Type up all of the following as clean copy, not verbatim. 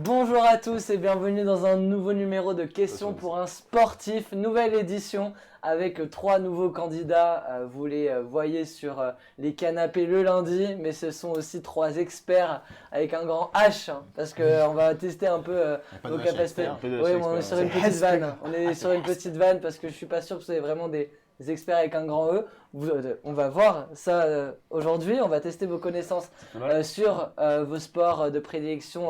Bonjour à tous et bienvenue dans un nouveau numéro de Questions pour un sportif, nouvelle édition avec 3 nouveaux candidats. Vous les voyez sur les canapés le lundi, mais ce sont aussi 3 experts avec un grand H parce qu'on va tester un peu vos capacités. Oui, on est sur une petite vanne. On est sur une petite vanne parce que je suis pas sûr que vous soyez vraiment des experts avec un grand E. On va voir ça aujourd'hui. On va tester vos connaissances sur vos sports de prédilection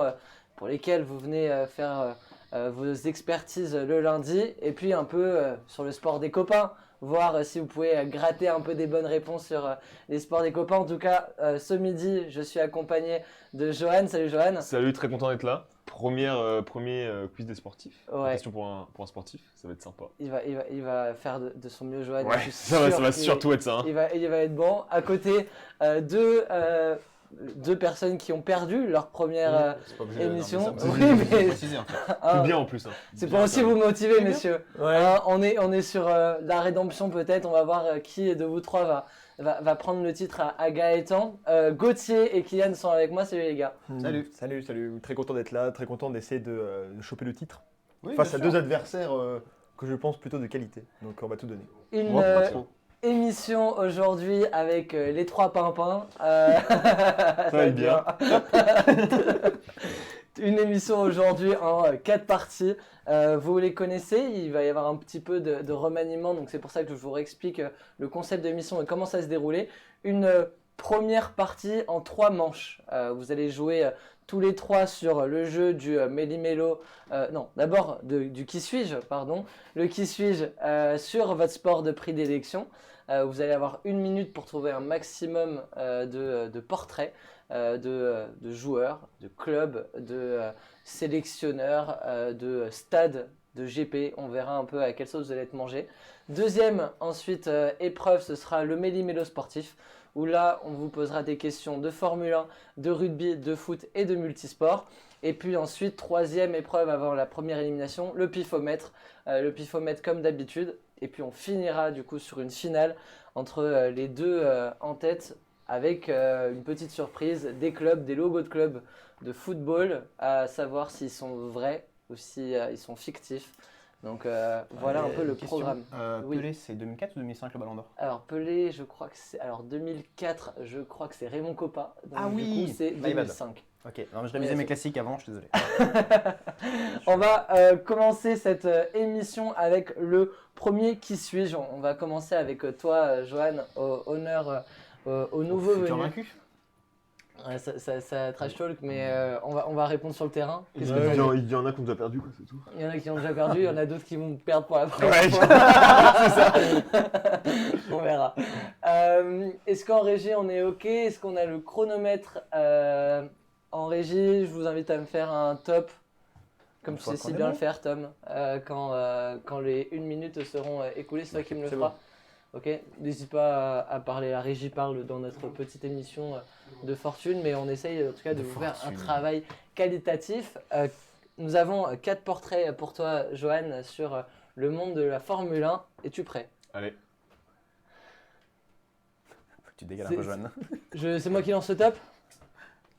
pour lesquels vous venez faire vos expertises le lundi, et puis un peu sur le sport des copains, voir si vous pouvez gratter un peu des bonnes réponses sur les sports des copains. En tout cas, ce midi, je suis accompagné de Johan. Salut Johan. Salut, très content d'être là. Premier quiz des sportifs. Ouais. Question pour un sportif, ça va être sympa. Il va faire de son mieux, Johan. Ouais, ça va surtout être ça. Hein. Il va être bon. À côté, deux personnes qui ont perdu leur première émission. Oui, mais tout bien en plus. Hein. C'est pour aussi vous motiver, messieurs. Ouais. On est sur la rédemption peut-être. On va voir qui de vous trois va prendre le titre à Gaëtan. Gauthier et Kylian sont avec moi. Salut les gars. Salut. Très content d'être là. Très content d'essayer de choper le titre face à 2 adversaires que je pense plutôt de qualité. Donc on va tout donner. Émission aujourd'hui avec les 3 pimpins. Ça va être bien. Une émission aujourd'hui en 4 parties. Vous les connaissez, il va y avoir un petit peu de remaniement, donc c'est pour ça que je vous réexplique le concept de l'émission et comment ça va se dérouler. Une première partie en 3 manches. Vous allez jouer tous les 3 sur le jeu du Méli-Mélo. D'abord du Qui suis-je, pardon. Le Qui suis-je sur votre sport de prédilection. Vous allez avoir 1 minute pour trouver un maximum de portraits de joueurs, de clubs, de sélectionneurs, de stades, de GP. On verra un peu à quelle sauce vous allez être mangé. Deuxième épreuve, ce sera le Méli-Mélo sportif, où là, on vous posera des questions de Formule 1, de rugby, de foot et de multisport. Et puis ensuite, 3e épreuve avant la première élimination, le pifomètre. Le pifomètre comme d'habitude. Et puis on finira du coup sur une finale entre les deux en tête avec une petite surprise, des clubs, des logos de clubs de football, à savoir s'ils sont vrais ou s'ils sont fictifs. Donc voilà un peu le programme. Pelé, c'est 2004 ou 2005 le Ballon d'Or? Alors Pelé, je crois que c'est 2004, je crois que c'est Raymond Kopa. Donc, oui, du coup, c'est 2005. Ok, non, mais je révisais mes classiques avant, je suis désolé. On va commencer cette émission avec le premier Qui suis-je. On va commencer avec toi, Johan, honneur au nouveau venu. Vaincu. Ouais, ça trash talk, mais on va répondre sur le terrain. Il y en a qui ont déjà perdu, quoi, c'est tout. Il y en a qui ont déjà perdu, il y en a d'autres qui vont perdre pour la première fois. C'est ça. On verra. Est-ce qu'en régie on est OK? Est-ce qu'on a le chronomètre en régie? Je vous invite à me faire un top, comme tu sais si bien le faire, Tom, quand les 1 minute seront écoulées. C'est toi qui me le fera. Bon. Ok, n'hésite pas à parler, la régie parle dans notre petite émission de fortune, mais on essaye en tout cas de vous faire un travail qualitatif. Nous avons 4 portraits pour toi, Johan, sur le monde de la Formule 1. Es-tu prêt? Allez. Faut que tu dégales un peu, Johan. C'est moi qui lance le top?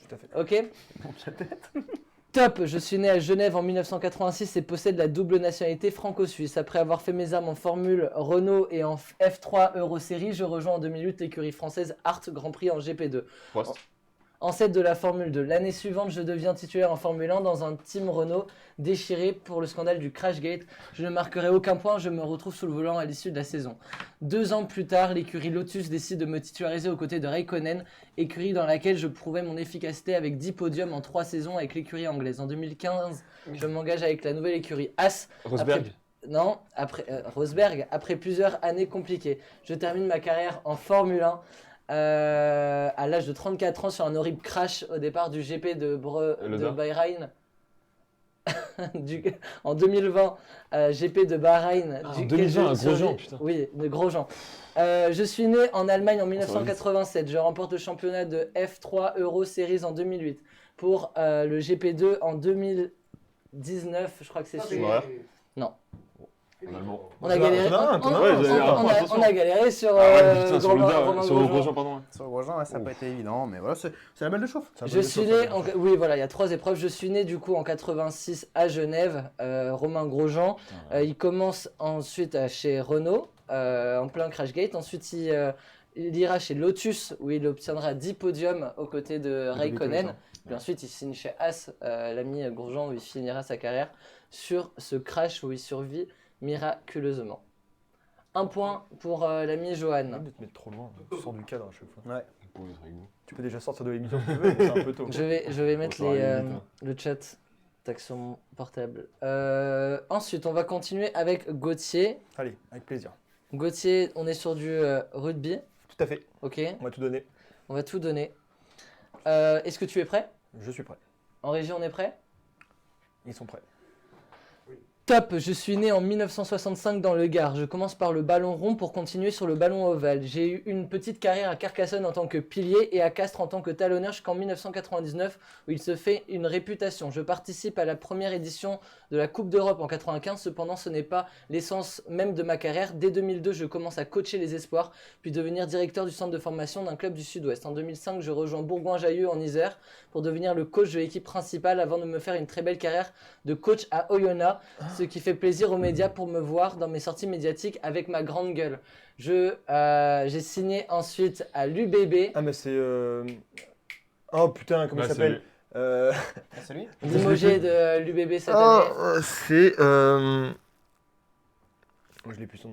Tout à fait. Ok. Top, je suis né à Genève en 1986 et possède la double nationalité franco-suisse. Après avoir fait mes armes en Formule Renault et en F3 Eurosérie, je rejoins en 2008 l'écurie française Art Grand Prix en GP2. Prost. Ancêtre de la Formule 2. L'année suivante, je deviens titulaire en Formule 1 dans un team Renault déchiré pour le scandale du Crashgate. Je ne marquerai aucun point, je me retrouve sous le volant à l'issue de la saison. 2 ans plus tard, l'écurie Lotus décide de me titulariser aux côtés de Raikkonen, écurie dans laquelle je prouvais mon efficacité avec 10 podiums en 3 saisons avec l'écurie anglaise. En 2015, je m'engage avec la nouvelle écurie As. Rosberg. Rosberg, après plusieurs années compliquées. Je termine ma carrière en Formule 1. À l'âge de 34 ans sur un horrible crash au départ du GP de Bahreïn. En 2020, GP de Bahreïn. En 2020, un Grosjean, putain. Oui, de Grosjean. Je suis né en Allemagne en 1987. Je remporte le championnat de F3 Euro Series en 2008. Pour le GP2 en 2019, je crois que c'est celui. Ouais. Non. En allemand. On a galéré. T'en as un, t'en as un. Ouais, j'avais un point, attention. On a galéré sur Putain, sur Romain Luda, sur Grosjean. Grosjean, pardon. Sur Grosjean, ouais, ça n'a pas été évident, mais voilà, c'est la balle de chauffe. Je suis né, oui voilà, il y a 3 épreuves. Je suis né du coup en 86 à Genève, Romain Grosjean. Il commence ensuite chez Renault, en plein Crashgate. Ensuite il ira chez Lotus où il obtiendra 10 podiums aux côtés de Raikkonen. Puis ensuite il signe chez As, l'ami Grosjean, où il finira sa carrière sur ce crash où il survit miraculeusement. Un point pour l'ami Johan. de te mettre trop loin, tu sors du cadre à chaque fois. Ouais. Pour être avec vous. Tu peux déjà sortir de l'émission si tu veux, mais c'est un peu tôt. Je vais mettre ça arrive vite, hein. le chat tac sur mon portable. Ensuite, on va continuer avec Gauthier. Allez, avec plaisir. Gauthier, on est sur du rugby. Tout à fait, Ok, on va tout donner. on va tout donner. Est-ce que tu es prêt? Je suis prêt. En régie, on est prêt? Ils sont prêts. Top, je suis né en 1965 dans le Gard. Je commence par le ballon rond pour continuer sur le ballon ovale. J'ai eu une petite carrière à Carcassonne en tant que pilier et à Castres en tant que talonneur jusqu'en 1999 où il se fait une réputation. Je participe à la première édition de la Coupe d'Europe en 95. Cependant, ce n'est pas l'essence même de ma carrière. Dès 2002, je commence à coacher les espoirs puis devenir directeur du centre de formation d'un club du Sud-Ouest. En 2005, je rejoins Bourgoin-Jallieu en Isère pour devenir le coach de l'équipe principale avant de me faire une très belle carrière de coach à Oyonnax. Ce qui fait plaisir aux médias pour me voir dans mes sorties médiatiques avec ma grande gueule. J'ai signé ensuite à l'UBB, Ah mais c'est... Oh putain, comment Bah, il s'appelle C'est lui. limogé de l'UBB cette année. C'est... Je l'ai plus son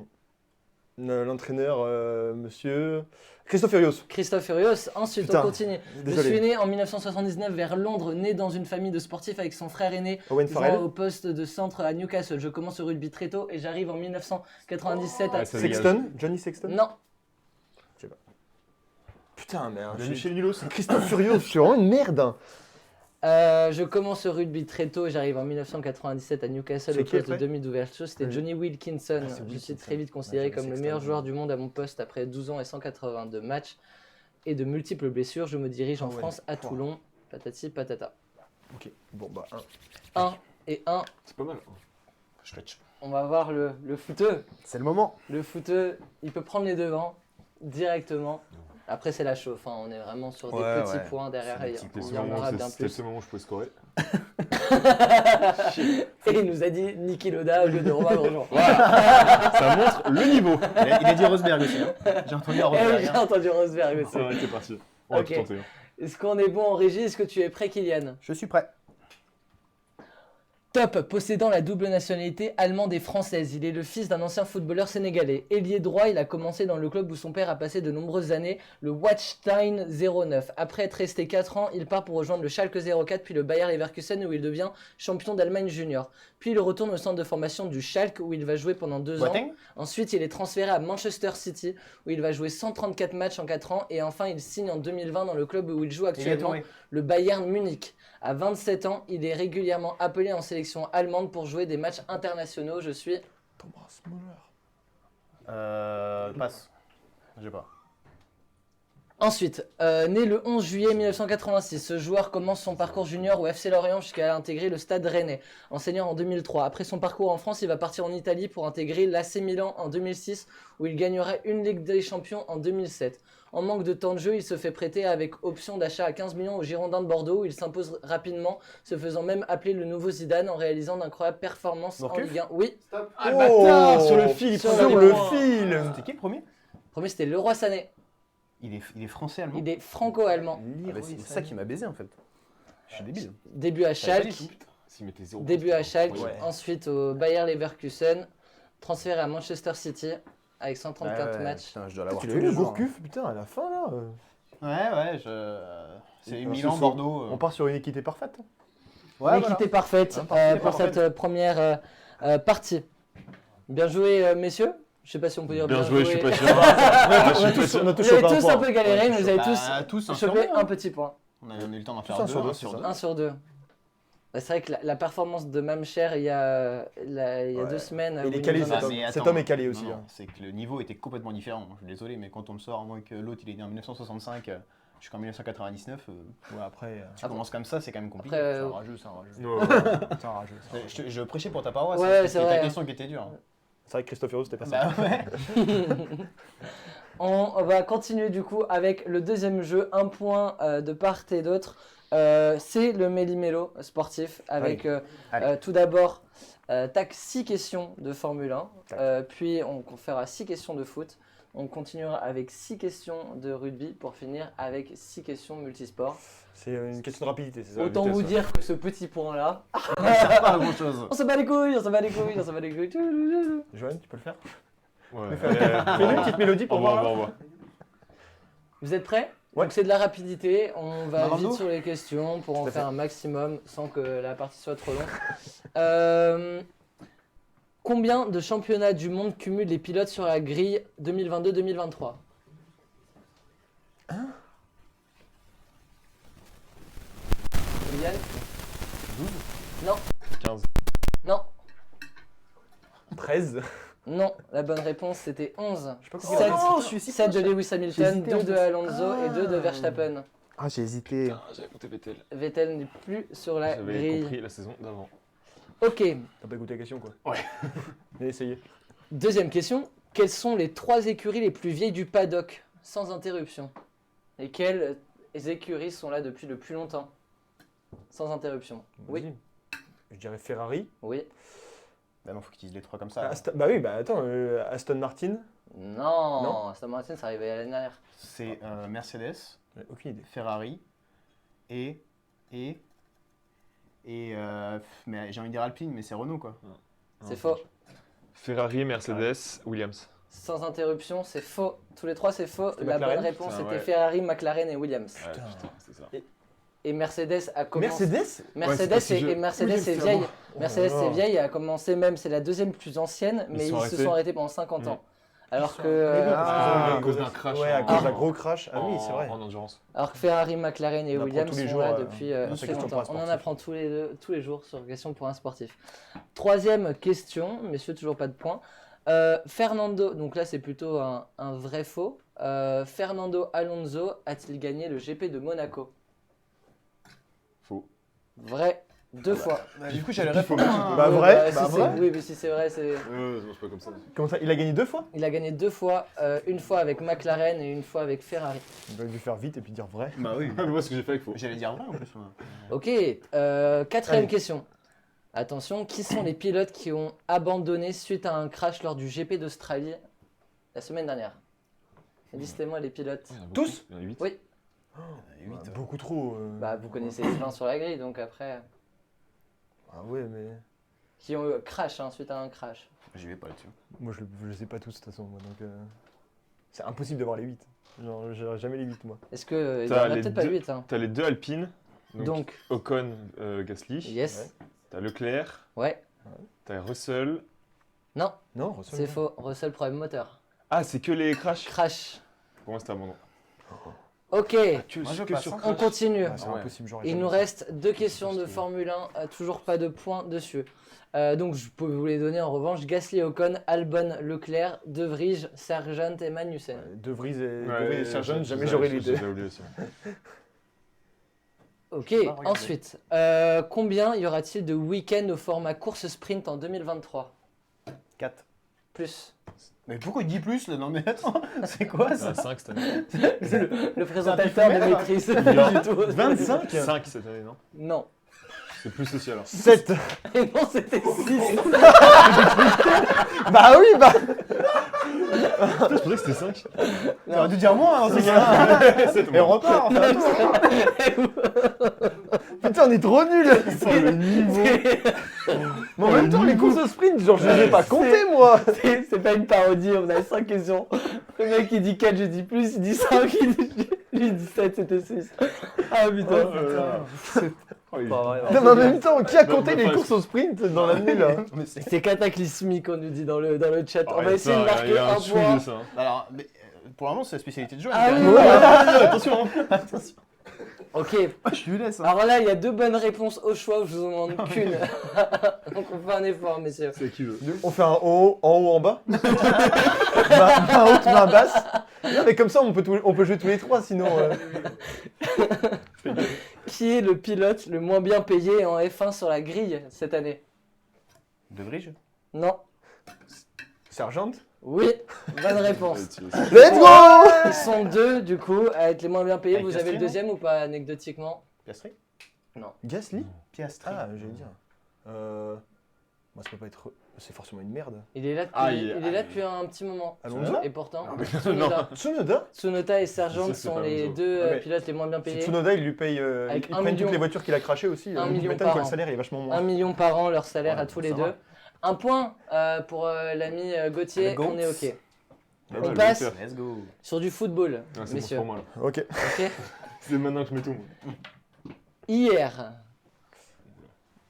nom. L'entraîneur, monsieur... Christophe Furios. Christophe Furios. Ensuite, Putain, on continue. Je Désolé. suis né en 1979 vers Londres, né dans une famille de sportifs avec son frère aîné, Owen jouant Farrell. au poste de centre à Newcastle. Je commence au rugby très tôt et j'arrive en 1997 à... Ah, ça dégage. Sexton. Johnny Sexton. Non, Putain, mais... De Michel Nulos. Christophe Furios, je suis vraiment une merde. je commence au rugby très tôt et j'arrive en 1997 à Newcastle C'est au qui poste de après demi d'ouverture. C'était Oui. Johnny Wilkinson. Ah, c'est Je suis Wilkinson. très vite considéré Ouais, comme le Sexton. meilleur joueur du monde à mon poste après 12 ans et 182 matchs et de multiples blessures. Je me dirige en Ah ouais. France à Oh. Toulon. Patati patata. Ok, bon bah... 1 et 1. C'est pas mal. Stretch. On va voir le footeux. C'est le moment. Le footeux, il peut prendre les devants directement. Après, c'est la chauffe. Hein. On est vraiment sur des Ouais, petits ouais. points derrière. C'est des Il y petits il points. y en aura bien C'était le plus. seul moment où je pouvais scorer. Et il nous a dit Niki Loda au lieu de Romain Grosjean. Ça montre le niveau. Il a dit Rosberg aussi. Hein. J'ai entendu Eh oui, Rosberg. j'ai entendu Rosberg aussi. Ça va, t'es parti. On va Ok. tout tenter. hein. Est-ce qu'on est bon en régie? Est-ce que tu es prêt, Kylian? Je suis prêt. Top, possédant la double nationalité allemande et française. Il est le fils d'un ancien footballeur sénégalais. Ailier droit, il a commencé dans le club où son père a passé de nombreuses années, le Watstein 09. Après être resté 4 ans, il part pour rejoindre le Schalke 04 puis le Bayer Leverkusen où il devient champion d'Allemagne junior. Puis il retourne au centre de formation du Schalke où il va jouer pendant 2 ans. Boateng. Ensuite, il est transféré à Manchester City où il va jouer 134 matchs en 4 ans. Et enfin, il signe en 2020 dans le club où il joue Il est actuellement, tombé. le Bayern Munich. À 27 ans, il est régulièrement appelé en sélection allemande pour jouer des matchs internationaux. Je suis... Thomas Müller. Passe. J'ai pas. Ensuite, né le 11 juillet 1986, ce joueur commence son parcours junior au FC Lorient jusqu'à intégrer le Stade Rennais, enseignant en 2003. Après son parcours en France, il va partir en Italie pour intégrer l'AC Milan en 2006, où il gagnera une Ligue des Champions en 2007. En manque de temps de jeu, il se fait prêter avec option d'achat à 15 millions au Girondins de Bordeaux, où il s'impose rapidement, se faisant même appeler le nouveau Zidane en réalisant d'incroyables performances en Gourcuff Ligue 1. Oui, Ah, le bâtard sur le fil. il Sur prend le le point. fil. C'était qui le premier? premier c'était Leroy Sané. Il est français allemand. Il est franco-allemand. Ah bah, c'est ça qui m'a baisé en fait. Je suis débile. Début à J'avais pas Schalke. dit tout. S'il mettait 0. Début à Schalke, Ouais. ensuite au Bayer Leverkusen, transféré à Manchester City avec 134 Ouais, matchs. Putain, je dois l'avoir Tu tous l'as vu les le jours. Gourcuff, putain, à la fin là Ouais, c'est Alors, Milan, ce soir, Bordeaux. On part sur une équité parfaite. Ouais, L'équité parfaite Parfait, pour parfait. cette première partie. Bien joué, messieurs. Je sais pas si on peut dire Bien joué, je suis pas sûr. On a je suis tous, pas on a tous Vous avez chopé un tous point. un peu galéré, mais vous avez tous un sur chopé deux, un hein. petit point. On a eu le temps d'en Tous faire un sur deux, deux, un c'est sur ça. deux. 1 sur 2. Bah, c'est vrai que la performance de Mamcher il y a Ouais. 2 semaines. Il est où calé, nous cet en a- Ah, homme. mais Cet attends, homme est calé non, aussi, non, hein. c'est que le niveau était complètement différent. Je suis désolé, mais quand on me sort, à moins que l'autre il est né en 1965 jusqu'en 1999, Ouais, après... tu commences comme ça, c'est quand même compliqué. Après, C'est un rageux. Ouais, ouais. C'est un rageux. Je prêchais pour ta paroisse, Ouais, c'est c'était ta vrai. question qui était dure. C'est vrai que Christophe Hérault, c'était pas Bah ça. ouais. On va continuer du coup avec le deuxième jeu, un point de part et d'autre. C'est le Méli-Mélo sportif avec Allez. tout d'abord 6 questions de Formule 1, puis on fera 6 questions de foot. On continuera avec 6 questions de rugby pour finir avec 6 questions multisport. C'est une question de rapidité, c'est ça. Autant vitesse, vous ouais. dire que ce petit point-là, Ça sert pas à grand chose. on se bat les couilles, on se bat les couilles, on se bat les couilles. Johan, tu peux le faire? Ouais. Fais-nous une petite mélodie pour Au voir. revoir, au là. revoir. Vous êtes prêts? Ouais. Donc c'est de la rapidité, on va Nintendo vite sur les questions pour en Tout à faire fait. un maximum sans que la partie soit trop longue. Combien de championnats du monde cumulent les pilotes sur la grille 2022-2023? Yann? 12 Non, 15. non, 13. non. La bonne réponse c'était 11. Je sais pas Sept- combien. non, je suis si 7 de proche. Lewis J'ai Hamilton, hésité, 2 en de plus. Alonso et 2 de Verstappen. Ah, j'ai hésité. Putain, j'avais compté Vettel. Vettel n'est plus sur la J'avais grille. compris la saison d'avant. Ok, T'as pas écouté la question, quoi. Ouais. Mais essayez. deuxième question. Quelles sont les 3 écuries les plus vieilles du paddock, sans interruption? Et quelles écuries sont là depuis le plus longtemps, sans interruption? Oui, Vas-y. Je dirais Ferrari. oui. Bah non, faut qu'ils disent les 3 comme ça. Bah oui, bah attends, Aston Martin. Non, Non. Aston Martin, ça arrivait l'année dernière. C'est Mercedes, J'ai aucune idée. Ferrari et mais j'ai envie de dire Alpine, mais c'est Renault quoi. C'est faux. Ferrari, Mercedes, Williams. Sans interruption, c'est faux. Tous les 3, c'est faux. C'était La McLaren bonne réponse Putain, était ouais. Ferrari, McLaren et Williams. Ouais, Putain. putain, c'est ça. Et Mercedes a commencé. Mercedes Mercedes, Ouais, c'est pas si et vieux. Mercedes Oui, c'est c'est vieille. avant. Mercedes Oh là c'est là. vieille et a commencé même, c'est la deuxième plus ancienne, Ils mais se ils sont se sont arrêtés. arrêtés pendant 50 ans. Alors Mais que, oui, Ah, à cause d'un crash. Ouais, à en- cause d'un gros crash. Ah oui, c'est vrai. En endurance. alors que Ferrari, McLaren et On apprend Williams tous les sont jours, là depuis dans très ces questions pour longtemps. un On en sportif. apprend tous les jours sur Question pour un sportif. Troisième question, messieurs, toujours pas de points. Fernando, donc là c'est plutôt un vrai faux. Fernando Alonso a-t-il gagné le GP de Monaco? Faux. Vrai, 2 fois. Bah, du coup, j'allais répondre. hein. Bah, Oui, vrai, si bah, c'est- vrai. Oui, mais si c'est vrai, c'est. C'est pas comme ça. Comment ça? Il a gagné 2 fois? Il a gagné 2 fois, une fois avec McLaren et une fois avec Ferrari. Il aurait dû faire vite et puis dire vrai. Bah oui. Moi, ce que j'ai fait avec faux. J'allais dire vrai en plus. Moi. Ok, quatrième Allez. question. Attention, qui sont les pilotes qui ont abandonné suite à un crash lors du GP d'Australie la semaine dernière? Listez-moi les pilotes. Il y en a beaucoup. Tous Il y en a 8. Oui, Beaucoup trop. bah vous connaissez les plein sur la grille, donc après. Ah ouais, mais. Qui ont eu crash, hein, suite à un crash. J'y vais pas là-dessus. Moi, je les sais pas tous de toute façon. Moi, donc, c'est impossible d'avoir les 8. Genre, j'aurai jamais les 8, moi. Est-ce que. Il y T'as en a les peut-être pas deux- 8, hein. T'as les 2 Alpines. Donc, Ocon, Gasly. yes. T'as Leclerc. Ouais. T'as Russell. Non, Non, Russell. c'est faux. Russell, problème moteur. Ah, c'est que les crashs. Crash. Pour moi, c'était abandon. Ok, Moi, je passe, hein. on continue. Ah, c'est Ah ouais. impossible, j'aurais Il jamais nous ça. reste 2 questions de Formule 1, toujours pas de points dessus. Donc je peux vous les donner en revanche. Gasly, Ocon, Albon, Leclerc, De Vries, Sargent et Magnussen. De Vries et Sargent, jamais j'ai- j'aurais les j'ai deux. déjà oublié aussi. Ok, pas regardé. ensuite, combien y aura-t-il de week-ends au format course sprint en 2023? 4. Plus. Mais pourquoi il dit plus là? Non mais attends, c'est quoi ça? 5 cette année. Le présentateur de pifomètre, maîtrise. Non. Pas du tout. 25 5 cette année, non? Non. C'est plus aussi alors. 7. Et non, c'était 6. Bah oui, bah. Je pensais que c'était 5. T'aurais dû dire moins dans ces cas-là. Et on repart, on fait un tour. Putain, on est trop nuls. le niveau. Mais en même temps, les courses au sprint, genre, je les ai pas comptées, moi. C'est pas une parodie, on a 5 questions. Le mec il dit 4, je dis plus, il dit 5, il dit 7, c'était 6. Ah putain. Non, mais en même temps, qui a compté les courses au sprint dans l'année, là? Mais c'est- C'est cataclysmique, on nous dit dans le chat. On va Arrête essayer de ça, marquer il y a un un chouille point. de ça. hein. Alors, mais, pour le moment, c'est la spécialité de Joël. Ah quand oui, même. ouais. Attention. Attention. Ok, Je lui laisse. Hein. alors là il y a 2 bonnes réponses au choix, je vous en demande qu'une. Donc on fait un effort, messieurs. C'est qui veut. On fait un haut, en haut, en bas. Main haute, main basse. Non, mais comme ça, on peut jouer tous les 3, sinon. Qui est le pilote le moins bien payé en F1 sur la grille cette année? De Vrige. Non. Sergent. Oui, bonne réponse. Let's go. Ils sont 2 du coup à être les moins bien payés. Avec Vous avez le Piastri, deuxième ou pas anecdotiquement? Piastri Gasly. Piastri. Ah, j'allais dire. Moi, ça peut pas être. C'est forcément une merde. Il est là depuis, Ah, il est là depuis un petit moment. Alonso. Et pourtant, Non. Tsunoda. Tsunoda. Tsunoda et Sargent C'est sûr que c'est sont pas les Alonso. deux Ouais, mais pilotes les moins bien Si payés. Tsunoda, il lui paye. Avec Ils 1 prennent million. toutes les voitures qu'il a crachées aussi. 1 million m'étonne par que an. le salaire est vachement moins. 1 million par an leur salaire Ouais, à tous les ça deux. va. Un point pour l'ami Gauthier, Le GOAT. on est ok. Ah, On le passe lutteur. Let's go. sur du football, Ah, c'est bon, messieurs. c'est pour moi, là. Ok. Ok. C'est maintenant que je mets tout. moi. Hier,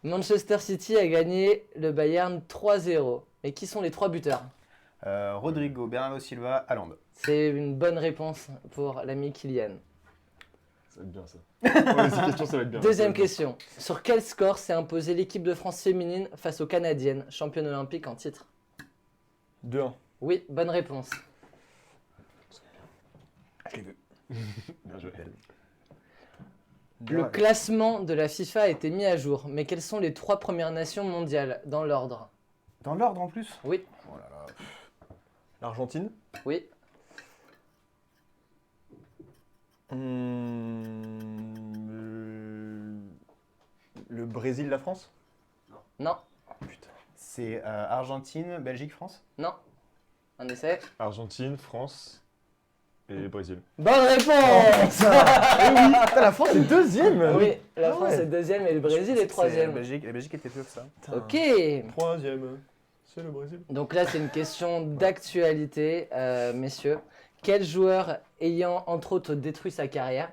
Manchester City a gagné le Bayern 3-0. Mais qui sont les 3 buteurs? Rodrigo, Bernardo Silva, Haaland. C'est une bonne réponse pour l'ami Kylian. Ça va être bien, ça. Ouais, ces questions, ça va être bien. Deuxième question. Sur quel score s'est imposée l'équipe de France féminine face aux Canadiennes, championne olympique en titre? 2-1. Oui, bonne réponse. Je l'ai vu. Bien joué. Le classement de la FIFA a été mis à jour, mais quelles sont les 3 premières nations mondiales dans l'ordre? Dans l'ordre en plus. Oui, Oh là là. L'Argentine. oui, Le Brésil, la France. non, C'est Argentine, Belgique, France. non. Un essai. Argentine, France et Brésil. Bonne réponse. Putain, la France est deuxième. Oui, la Ah France ouais. est deuxième et le Brésil est troisième. La Belgique était plus que ça. Putain. Ok. Troisième. C'est le Brésil. Donc là, c'est une question d'actualité, messieurs. Quel joueur ayant entre autres détruit sa carrière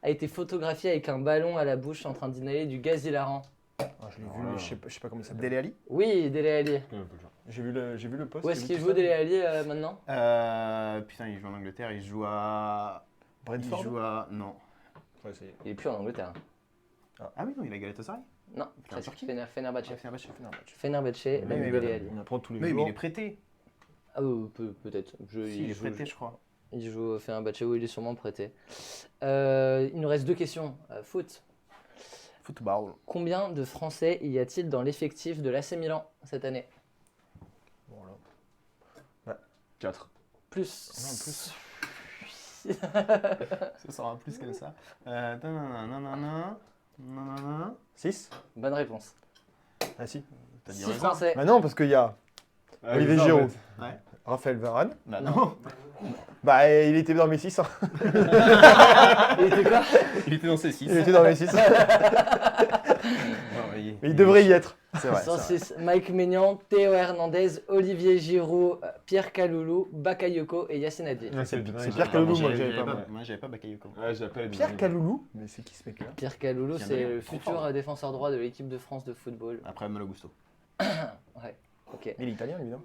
a été photographié avec un ballon à la bouche en train d'inhaler du gaz hilarant? Ah, je l'ai vu, mais je sais pas comment il s'appelle. Dele Alli. Oui, Dele Alli. Ouais, un peu le genre. J'ai vu le post. Où est-ce j'ai qu'il vu joue tout ça. Dele Alli maintenant? Putain, il joue en Angleterre, il joue à. Brentford. Il joue à. Non. Ouais, ça y est. Il est plus en Angleterre. Ah oui, non, il a Galatasaray. Non, En presque. Turquie. Fenerbahçe. Fenerbahçe. Fenerbahçe, Oui, l'ami mais Dele voilà. Alli. On apprend tous les Oui, mais jours. il est prêté. Ah, peut-être. Si, il est prêté, je crois. Il joue au Fenerbahçe, oui, il est sûrement prêté. Il nous reste 2 questions. Foot. Football. Combien de Français y a-t-il dans l'effectif de l'AC Milan cette année? Voilà. 4. Plus. Non, plus. Ça sera plus comme ça. Nanana. 6. Bonne réponse. Ah si. T'as dit 6 raison. Français. Bah non, parce qu'il y a Ah, Olivier ça, en Giroud, fait. Ouais. Raphaël Varane. Bah non. Bah il était dans mes 6. Hein. Il était quoi? Il était dans ses 6. Il était dans mes 6. Mais Mais il devrait y être. C'est vrai. 106. Mike Maignan, Théo Hernandez, Olivier Giroud, Pierre Kaloulou, Bakayoko et Yacine Adli. Ouais, C'est bien, Pierre j'ai- Kaloulou, j'ai- moi, j'ai- j'avais pas. Moi, j'avais pas Bakayoko. Ouais, j'ai appelé Pierre Kaloulou. Mais c'est qui ce mec-là? Pierre Kaloulou, Pierre c'est Kaloulou, le trop futur fort. défenseur droit de l'équipe de France de football. Après Malo Gusto. Ouais, ok. Il est italien, lui, non?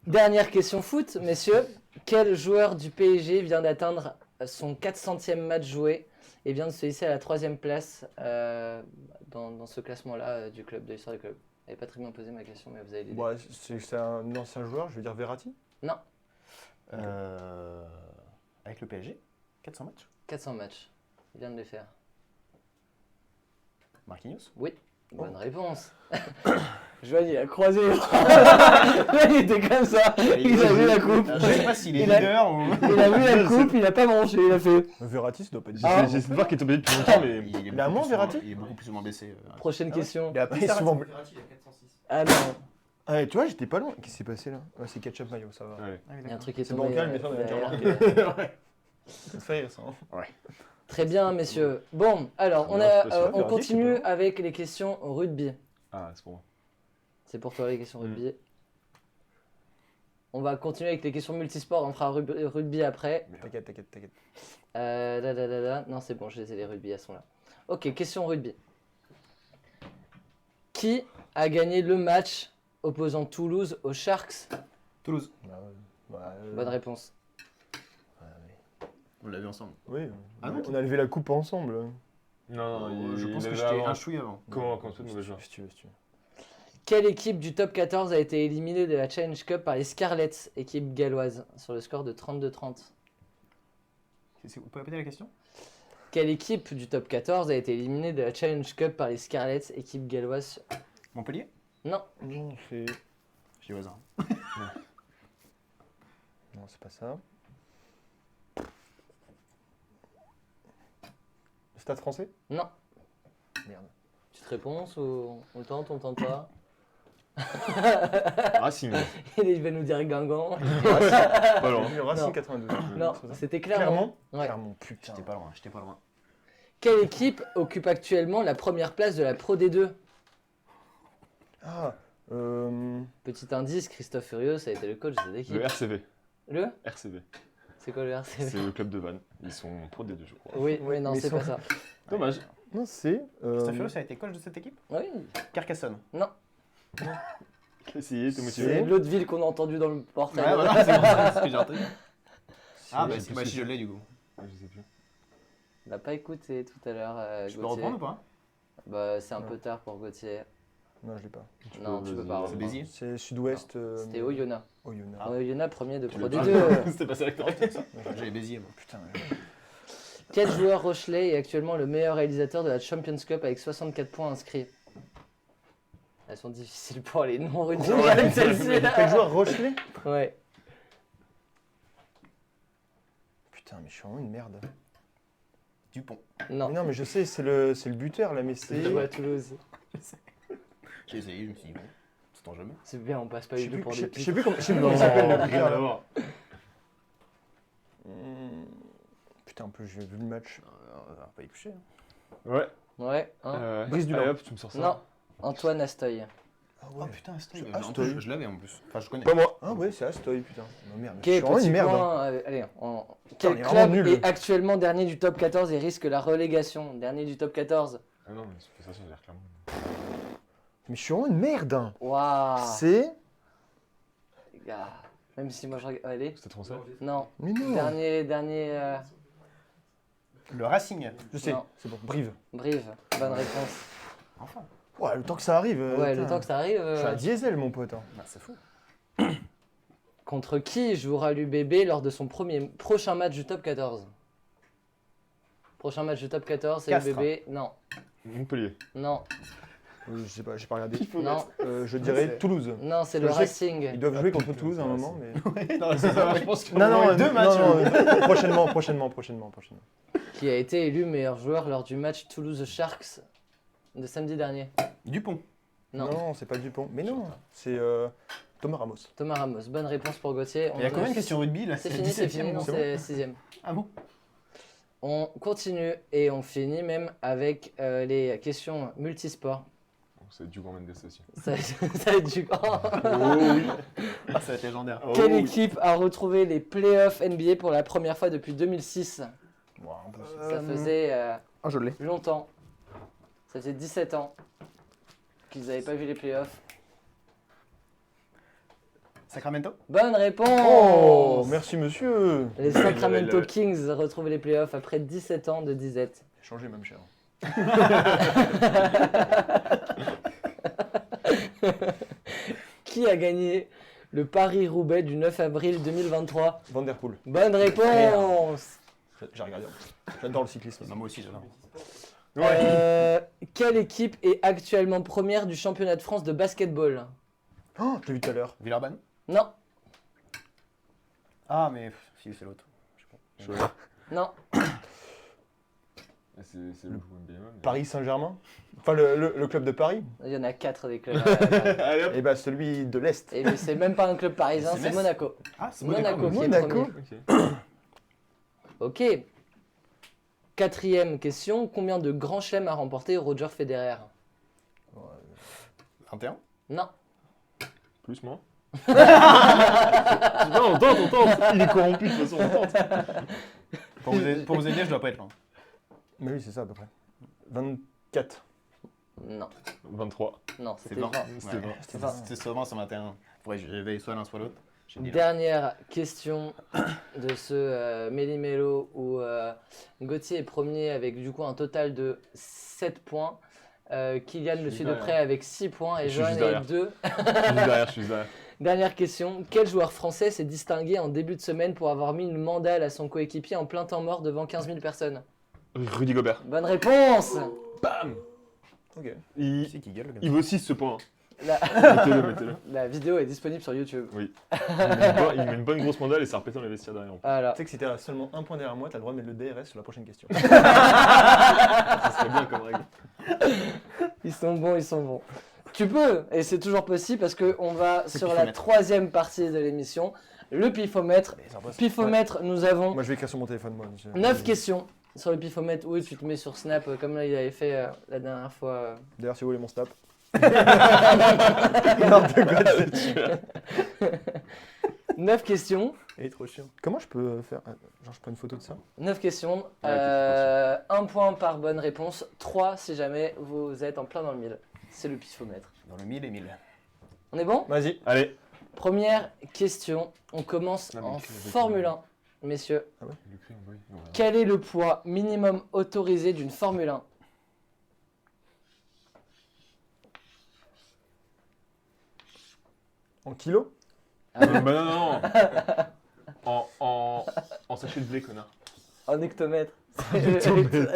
Dernière question foot, messieurs. Quel joueur du PSG vient d'atteindre son 400e match joué et vient de se hisser à la 3e place dans ce classement-là du club, de l'histoire du club? Je n'avais pas très bien posé ma question, mais vous avez l'idée. Ouais, c'est un ancien joueur, je veux dire Verratti. Non, Avec le PSG 400 matchs. 400 matchs. Il vient de les faire. Marquinhos. Oui, bonne réponse. Joël, il a croisé les bras. Il était comme ça. Il a vu la coupe. Je sais pas s'il est Il a- leader ou. Il a vu la coupe, il a pas mangé, il a fait. Verratti, ça doit pas être J'ai Ah. j'ai essayé de voir qui est tombé depuis longtemps, mais. Il a moins, Verratti. Il est beaucoup plus souvent baissé. Prochaine question. Il a Il est souvent. Ah non, Ah, tu vois, j'étais pas loin. Qu'est-ce qui s'est passé là? Ouais, c'est ketchup mayo, ça va. Ouais. il y a un truc qui est C'est tombé. bancal, mais ça, on avait déjà derrière. remarqué. Ça te fait rire, ça. Hein. Très bien, messieurs. Bon, alors, Non, c'est pas sûr. on Verratti, continue c'est pas avec les questions rugby. Ah, c'est pour moi. C'est pour toi les questions rugby. On va continuer avec les questions multisports, on fera rugby après. T'inquiète. Non, c'est bon, je les ai, les rugby, elles sont là. Ok, question rugby. Qui a gagné le match opposant Toulouse aux Sharks? Toulouse. Bonne réponse. On l'a vu ensemble. Oui, Ah non, on a levé la coupe ensemble. Non, non, Je pense que avait j'étais avant. un chouille avant. Comment tu de mauvais joueur? Si tu veux. Quelle équipe du top 14 a été éliminée de la Challenge Cup par les Scarlets, équipe galloise, sur le score de 32-30? Vous pouvez répéter la question? Quelle équipe du top 14 a été éliminée de la Challenge Cup par les Scarlets, équipe galloise? Montpellier? Non, Non, c'est. J'ai au hasard. c'est pas ça. Le Stade français? Non. Merde. Petite réponse ou on tente pas? Racing. Il va nous dire Guingamp. Pas loin. Le Racing Non. 92. Non, C'est ça c'était Clermont. Ouais. Clermont, putain. J'étais pas loin. Quelle équipe occupe actuellement la première place de la Pro D2? Ah, Petit indice, Christophe Furieux, ça a été le coach de cette équipe. Le RCV. Le RCV. C'est quoi le RCV? C'est le club de Vannes. Ils sont pro D2, je crois. Oui, non, Mais c'est ils pas sont- ça. Dommage. non, c'est. Christophe ça a été coach de cette équipe? Oui, Carcassonne. non. Essayez, t'es C'est motivé. l'autre ville qu'on a entendu dans le Ouais, portail. voilà, c'est pour ça, c'est ce que j'ai entendu. Ah, Ouais, bah c'est si, possible. je l'ai du coup. Je sais plus. On l'a pas écouté tout à l'heure, Je peux Gauthier. reprendre ou pas? Bah, c'est un Non. peu tard pour Gauthier. Non, je l'ai pas. Non, tu peux vas-y. pas. C'est reprendre. Béziers? C'est Sud-Ouest. C'était Oyonnax. Oyonnax. Oyonnax, premier de Tu Pro l'as D2. C'était passé avec toi. J'avais Béziers, moi. Putain. Quel joueur Rochelet est actuellement le meilleur réalisateur de la Champions Cup avec 64 points inscrits? Elles sont difficiles pour les non-rugbymen, celles-ci. Quel joueur Rochelet? Ouais. Putain, mais je suis vraiment une merde. Dupont. Non. Mais non, mais je sais, c'est le buteur là, mais c'est. C'est à Toulouse. J'ai essayé, je me suis dit, bon, c'est jamais. C'est bien, on passe pas Je du sais tout plus, pour je des sais- je pics. sais plus comment il s'appelle le buteur là. voir. Putain, un peu, j'ai vu le match. On va pas y toucher. Ouais. Ouais, hein. Brise du Allez Nord. hop, tu me sors ça. Non, Antoine Astoy. Ah Oh putain, Astoy. C'est En plus, Astoy. je l'avais en plus. Enfin, je connais. Pas moi. Ah ouais, c'est Astoy, putain. Non, merde. Je Quel suis vraiment petit une merde. hein. point, allez, quel on est club vraiment nuls. est actuellement dernier du top 14 et risque la relégation? Dernier du top 14. Ah non, mais c'est ça, ça a l'air clairement. Mais je suis vraiment une merde. hein. Waouh. C'est. Les gars, même si moi je regarde. Allez. C'était français. Non. Mais non. Dernier. Le Racing. Je sais, Non. c'est bon. Brive. Brive. Bonne réponse. Enfin. Ouais, le temps que ça arrive. Ouais, le putain. temps que ça arrive. Je suis à diesel, mon pote. hein. Bah, c'est fou. Contre qui jouera l'UBB lors de son prochain match du top 14? Prochain match du top 14, c'est Castres. l'UBB. Non. Montpellier. Non. Je sais pas, j'ai pas regardé. Non. Je dirais C'est- Toulouse. Non, c'est le Je sais que Racing. Ils doivent jouer contre Toulouse à un moment, mais. Non, c'est ça, je pense que. Non, non, deux matchs. prochainement. Qui a été élu meilleur joueur lors du match Toulouse Sharks de samedi dernier. Dupont. Non. Non, c'est pas Dupont. Mais non, c'est Thomas Ramos. Thomas Ramos. Bonne réponse pour Gauthier. Il y a combien de questions rugby là? C'est fini, c'est 17e, fini. Non, non c'est 6ème. Ah bon? On continue et on finit même avec les questions multisports. C'est du grand Mendes aussi. Ça va être du grand. Ah, ça va être légendaire. Quelle équipe a retrouvé les playoffs NBA pour la première fois depuis 2006? Ça faisait Ah, je l'ai. longtemps. Ça faisait 17 ans qu'ils n'avaient pas vu les playoffs. Sacramento? Bonne réponse. Oh, merci monsieur. Les Sacramento Le- Kings retrouvent les playoffs après 17 ans de disette. J'ai changé même cher. Qui a gagné le Paris-Roubaix du 9 avril 2023? Vanderpool. Bonne réponse. J'ai regardé. J'adore le cyclisme. Non, moi aussi, j'adore. Quelle équipe est actuellement première du championnat de France de basketball? Oh, je l'ai vu tout à l'heure. Villeurbanne? Non, Ah, mais si, c'est l'autre. Je sais pas. non. C'est le joueur NBA. mais- Paris Saint-Germain. Enfin, le club de Paris. Il y en a 4 des clubs. Allez hop. Et bah celui de l'Est. Et mais c'est même pas un club parisien, C'est c'est Metz. Monaco. Ah, c'est Monaco qui est Monaco. premier. Ok. Ok. Quatrième question. Combien de grands chelems a remporté Roger Federer? 21? Non. Plus, moins. Non, on tente. Il est corrompu de toute façon, on tente. Pour vous aider, je dois pas être loin. Mais oui, c'est ça à peu près. 24. Non. 23. Non, C'est c'était 20. 20. C'était 20. C'était vingt. C'était seulement sur 21. Faudrait que j'éveille soit l'un soit l'autre. J'ai dit là. Dernière question de ce Méli-Mélo où Gauthier est premier avec du coup un total de 7 points. Kylian le Je suis suit de derrière. près avec 6 points et Je suis Johan juste est derrière. 2. Je suis derrière. Dernière question. Quel joueur français s'est distingué en début de semaine pour avoir mis une mandale à son coéquipier en plein temps mort devant 15 000 personnes? Rudy Gobert. Bonne réponse. Bam. Ok. Qui c'est qui gueule le gars? Il vaut 6 ce point. Mettez-le. La vidéo est disponible sur YouTube. Il met une bonne grosse mandale et ça repète dans les vestiaires derrière. Voilà. Tu sais que si t'as seulement un point derrière moi, t'as le droit de mettre le DRS sur la prochaine question. Ça serait bien comme règle. Ils sont bons. Tu peux, et c'est toujours possible parce qu'on va C'est sur la pifomètre. 3e partie de l'émission, le pifomètre. Pifomètre, nous avons Moi je vais écrire sur mon téléphone, moi. 9 questions sur le pifomètre. Oui, tu te mets sur Snap comme là il avait fait la dernière fois. D'ailleurs, si vous voulez mon snap. N'importe quoi, c'est 9 questions. Il est trop chiant. Comment je peux faire. Genre, je prends une photo de ça 9 questions. Ouais, 1 point par bonne réponse. 3 si jamais vous êtes en plein dans le mille. C'est le pifomètre. Dans le 1000 et 1000. On est bon? Vas-y. Allez. Première question. On commence Ah, mais en écris avec Formule 1. Messieurs, Voilà. quel est le poids minimum autorisé d'une Formule 1? En kilos Non. En sachet de blé, connard. En hectomètre. hectomètre.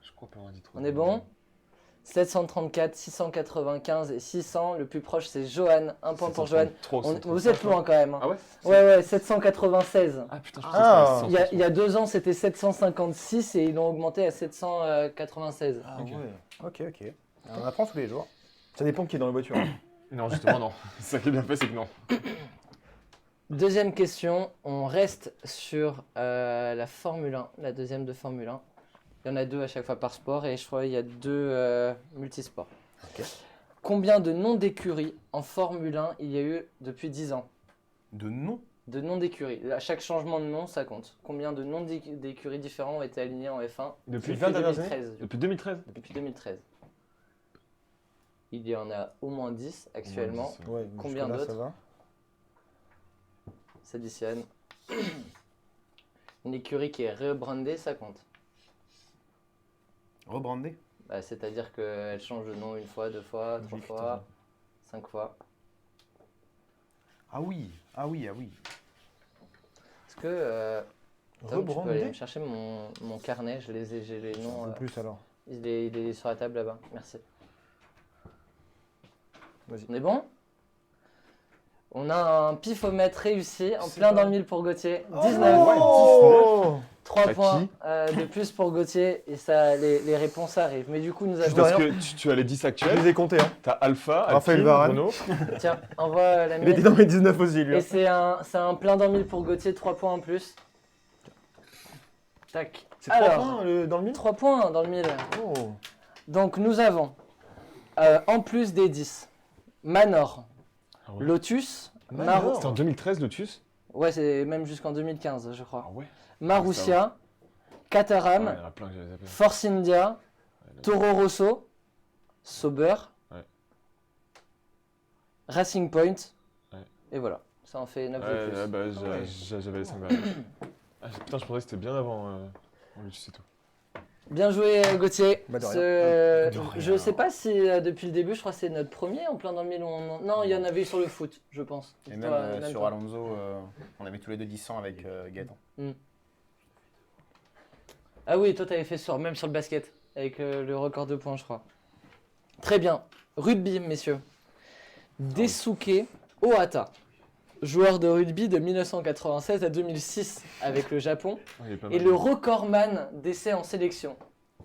Je crois pas avoir dit trop. On est bon? 734, 695 et 600. Le plus proche, c'est Johan. Un point pour Johan. Vous êtes loin quand même. Hein. Ah ouais? Ouais, 796. Ah putain, je Ah. pensais que Il c'était y a 2 ans, c'était 756 et ils l'ont augmenté à 796. Ah Ok. ouais. Ok. On apprend tous les jours. Ça dépend qui est dans la voiture. Non, justement, non. C'est ça qui est bien fait, c'est que non. Deuxième question. On reste sur la Formule 1, la deuxième de Formule 1. Il y en a 2 à chaque fois par sport et je crois qu'il y a 2 multisports. Ok. Combien de noms d'écuries en Formule 1 il y a eu depuis 10 ans? De nom. De noms d'écuries. À chaque changement de nom, ça compte. Combien de noms d'écuries différents ont été alignés en F1 Depuis 20 dernières 2013 du coup. Depuis 2013. Depuis 2013. Il y en a au moins 10 actuellement. Ouais, Combien jusque-là, d'autres ça va. S'additionne. Une écurie qui est rebrandée, ça compte. Rebrandé. Bah, c'est-à-dire qu'elle change de nom 1 fois, 2 fois, 3 Victor. fois, 5 fois. Ah oui. Est-ce que Tom, tu peux aller me Rebrandé chercher mon carnet, j'ai les noms. En plus alors. Il est sur la table là-bas. Merci. Vas-y. On est bon? On a un pifomètre réussi, en C'est plein pas- dans le mille pour Gauthier. Oh 19. Oh 3 T'as points qui de plus pour Gauthier et ça, les réponses arrivent. Mais du coup, nous avons. Parce que tu as les 10 Je actuels. les ai comptés, hein. T'as Alpha, Raphaël Alpine, Varane. Renault. Tiens, envoie la Il était mienne. dans mes 19 aussi, lui. Et hein. c'est un plein dans le mille pour Gauthier, 3 points en plus. Tac. C'est 3 Alors, points dans le mille 3 points dans le mille. Oh. Donc nous avons, en plus des 10, Manor, Ah ouais. Lotus, Manor. C'était en 2013, Lotus. ouais c'est même jusqu'en 2015 je crois, Ah ouais. Marussia, Caterham, Ouais, il y en a plein que j'avais zappé. Force India, Toro Rosso, Sauber, Ouais. Racing Point, Ouais. et voilà, ça en fait 9 de Ouais, plus. ouais, bah, ouais. j'avais les 5 derniers. Ah, putain, je pensais que c'était bien avant Lotus et tout. Bien joué Gauthier. Bah, de rien. Ce- De rien. Je sais pas si depuis le début, je crois que c'est notre premier en plein dans le mille. Non, il y en avait eu sur le foot, je pense. Et Toi, même sur toi. Alonso, on avait tous les deux 10 ans avec Gaëtan. Ah oui, toi t'avais fait même sur le basket, avec le record de points je crois. Très bien. Rugby, messieurs. Daisuke Ohata, joueur de rugby de 1996 à 2006 avec le Japon, Ah, il est pas et mal. le recordman d'essais en sélection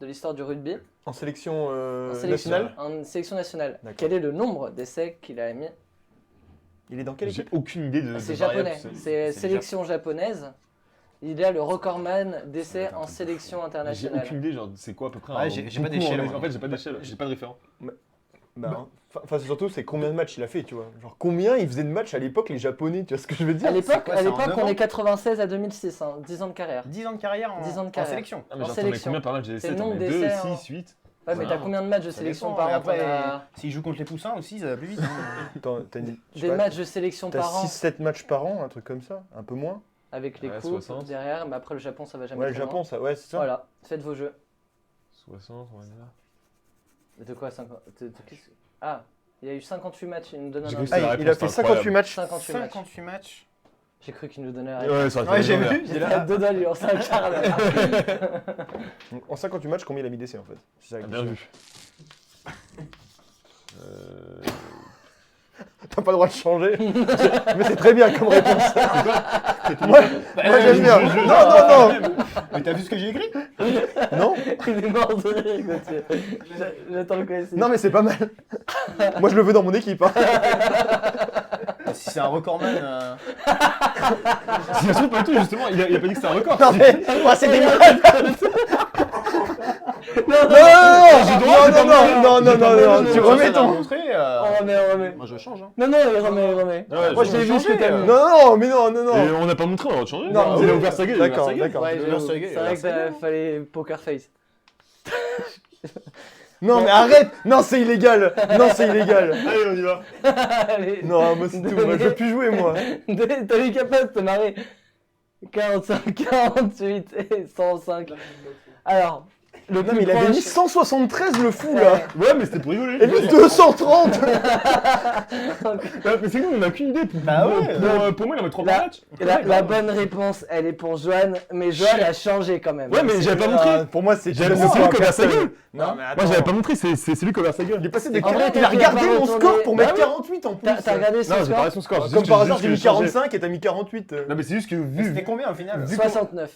de l'histoire du rugby. En sélection En sélection nationale En sélection nationale. D'accord. Quel est le nombre d'essais qu'il a mis? Il est dans quelle J'ai équipe aucune idée de. C'est de variable, japonais, c'est sélection japonaise. Il a le recordman d'essais en sélection J'ai internationale. aucune idée, genre, c'est quoi à peu près Ouais, un j'ai pas beaucoup d'échelle, en- moi. En fait, j'ai pas d'échelle, j'ai pas de référent. Bah, enfin, c'est surtout, c'est combien de matchs il a fait, tu vois. Genre, combien il faisait de matchs à l'époque, les Japonais, tu vois ce que je veux dire À l'époque, quoi, c'est en 9 on ans est 96 à 2006, 10 ans de carrière. 10 ans de carrière 10 ans de en carrière. sélection. Ah, mais En j'entendais sélection. combien par match? J'ai C'est le 7, nombre 2, d'essais, 6, 8. Ouais, mais t'as combien de matchs de Ça sélection dépend, par et an? après, T'en as s'ils jouent contre les poussins aussi, ça va plus vite. hein. Attends, t'as une- je sais des pas, matchs de sélection T'as par an 6-7 matchs par an, un truc comme ça, un peu moins. avec les Ouais, coupes 60. derrière, mais après le Japon ça va jamais Ouais, le très Japon, loin. ça, ouais, c'est ça. Voilà, faites vos jeux. 60, on va dire. De quoi 50 qu'est-ce- Ah, il y a eu 58 matchs, il nous donne un J'ai indice. cru que Ah, la il a réponse, fait c'est incroyable. 58 matchs. 58 matchs. 58 matchs. J'ai cru qu'il nous donnait la Ouais, réponse. ça Ouais, j'ai vu. J'étais à deux doigts de lui lancer un quart d'heure. Donc, en 58 matchs, combien il a mis d'essais en fait? C'est ça la Bien question. vu. T'as pas le droit de changer. Mais c'est très bien comme réponse. Moi j'aime bien. Non. Mais t'as vu ce que j'ai écrit? Non. Il est mort de rire, Gauthier. J'attends le classique. Non mais c'est pas mal. Moi je le veux dans mon équipe. Hein. Si c'est un recordman. Si ça se trouve, pas du tout, justement, il a pas dit que c'était un record. Non mais c'est des malades. Non, tu remets ton. On remet. Moi je change. Hein. Non, il remet. Ouais, Moi, j'ai vu ce que t'as mis. Non, mais non. Et on n'a pas montré, on va te changer. Non, il a ouvert sa gueule. D'accord. Ouais, J'ai j'avoue. sa gueule, C'est vrai que sa gueule. fallait poker face. Non mais arrête. Non c'est illégal. Allez, on y va. Allez. Non moi c'est tout. Moi, je veux plus jouer moi. T'as vu capable de te marrer. 45, 48 et 105. Alors, le Non plus mais il avait proche- mis 173 le fou là. Ouais, mais c'était pour rigoler. Et lui 230. Mais c'est nous, on n'a aucune idée. Bah ouais. Pour moi, il en met 3 Là, par match. La bonne réponse, elle est pour Johan, mais Johan a changé quand même. Ouais, mais j'avais pas montré. Pour moi c'est C'est lui qui a ouvert sa gueule. Non mais attends. Moi, j'avais pas montré, c'est lui qui a ouvert sa gueule. Il est passé de En vrai, 40. Il a t'as regardé pas mon retourné. score pour mettre Bah oui. 48 en plus. T'as regardé son Non, j'ai pas score regardé son score. c'est Comme juste par que- hasard, j'ai mis juste que changé. 45 et t'as mis 48. Non, mais c'est juste que C'était combien au final? vu 69.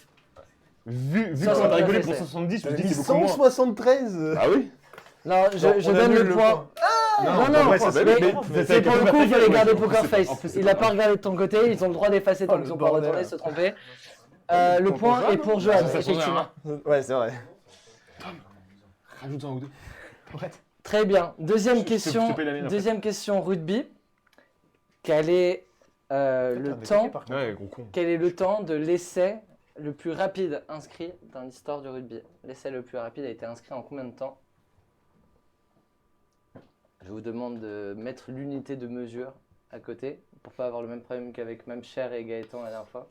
qu'on 69 a rigolé pour essais. 70, je T'as me dis mis que c'est beaucoup moins. 173. Ah oui. Non, je on donne annule le point. Non, ouais, ça, c'est mais, bien. mais c'est pour le coup, il fallait garder Poker Face. En plus, c'est Il a pas pas regardé de ton côté, ils ont le droit d'effacer tant Oh, qu'ils le ont pas bordel. retourné, se tromper. Le point est pour Johan, Ça change effectivement. rien. Ouais, c'est vrai. Rajoute un ou deux. Très bien. Je te Question, paye la mienne après. deuxième question rugby. Quel est le temps Ouais, gros con. Quel est le temps de l'essai le plus rapide inscrit dans l'histoire du rugby? L'essai le plus rapide a été inscrit en combien de temps? Je vous demande de mettre l'unité de mesure à côté pour pas avoir le même problème qu'avec même Cher et Gaëtan la dernière fois.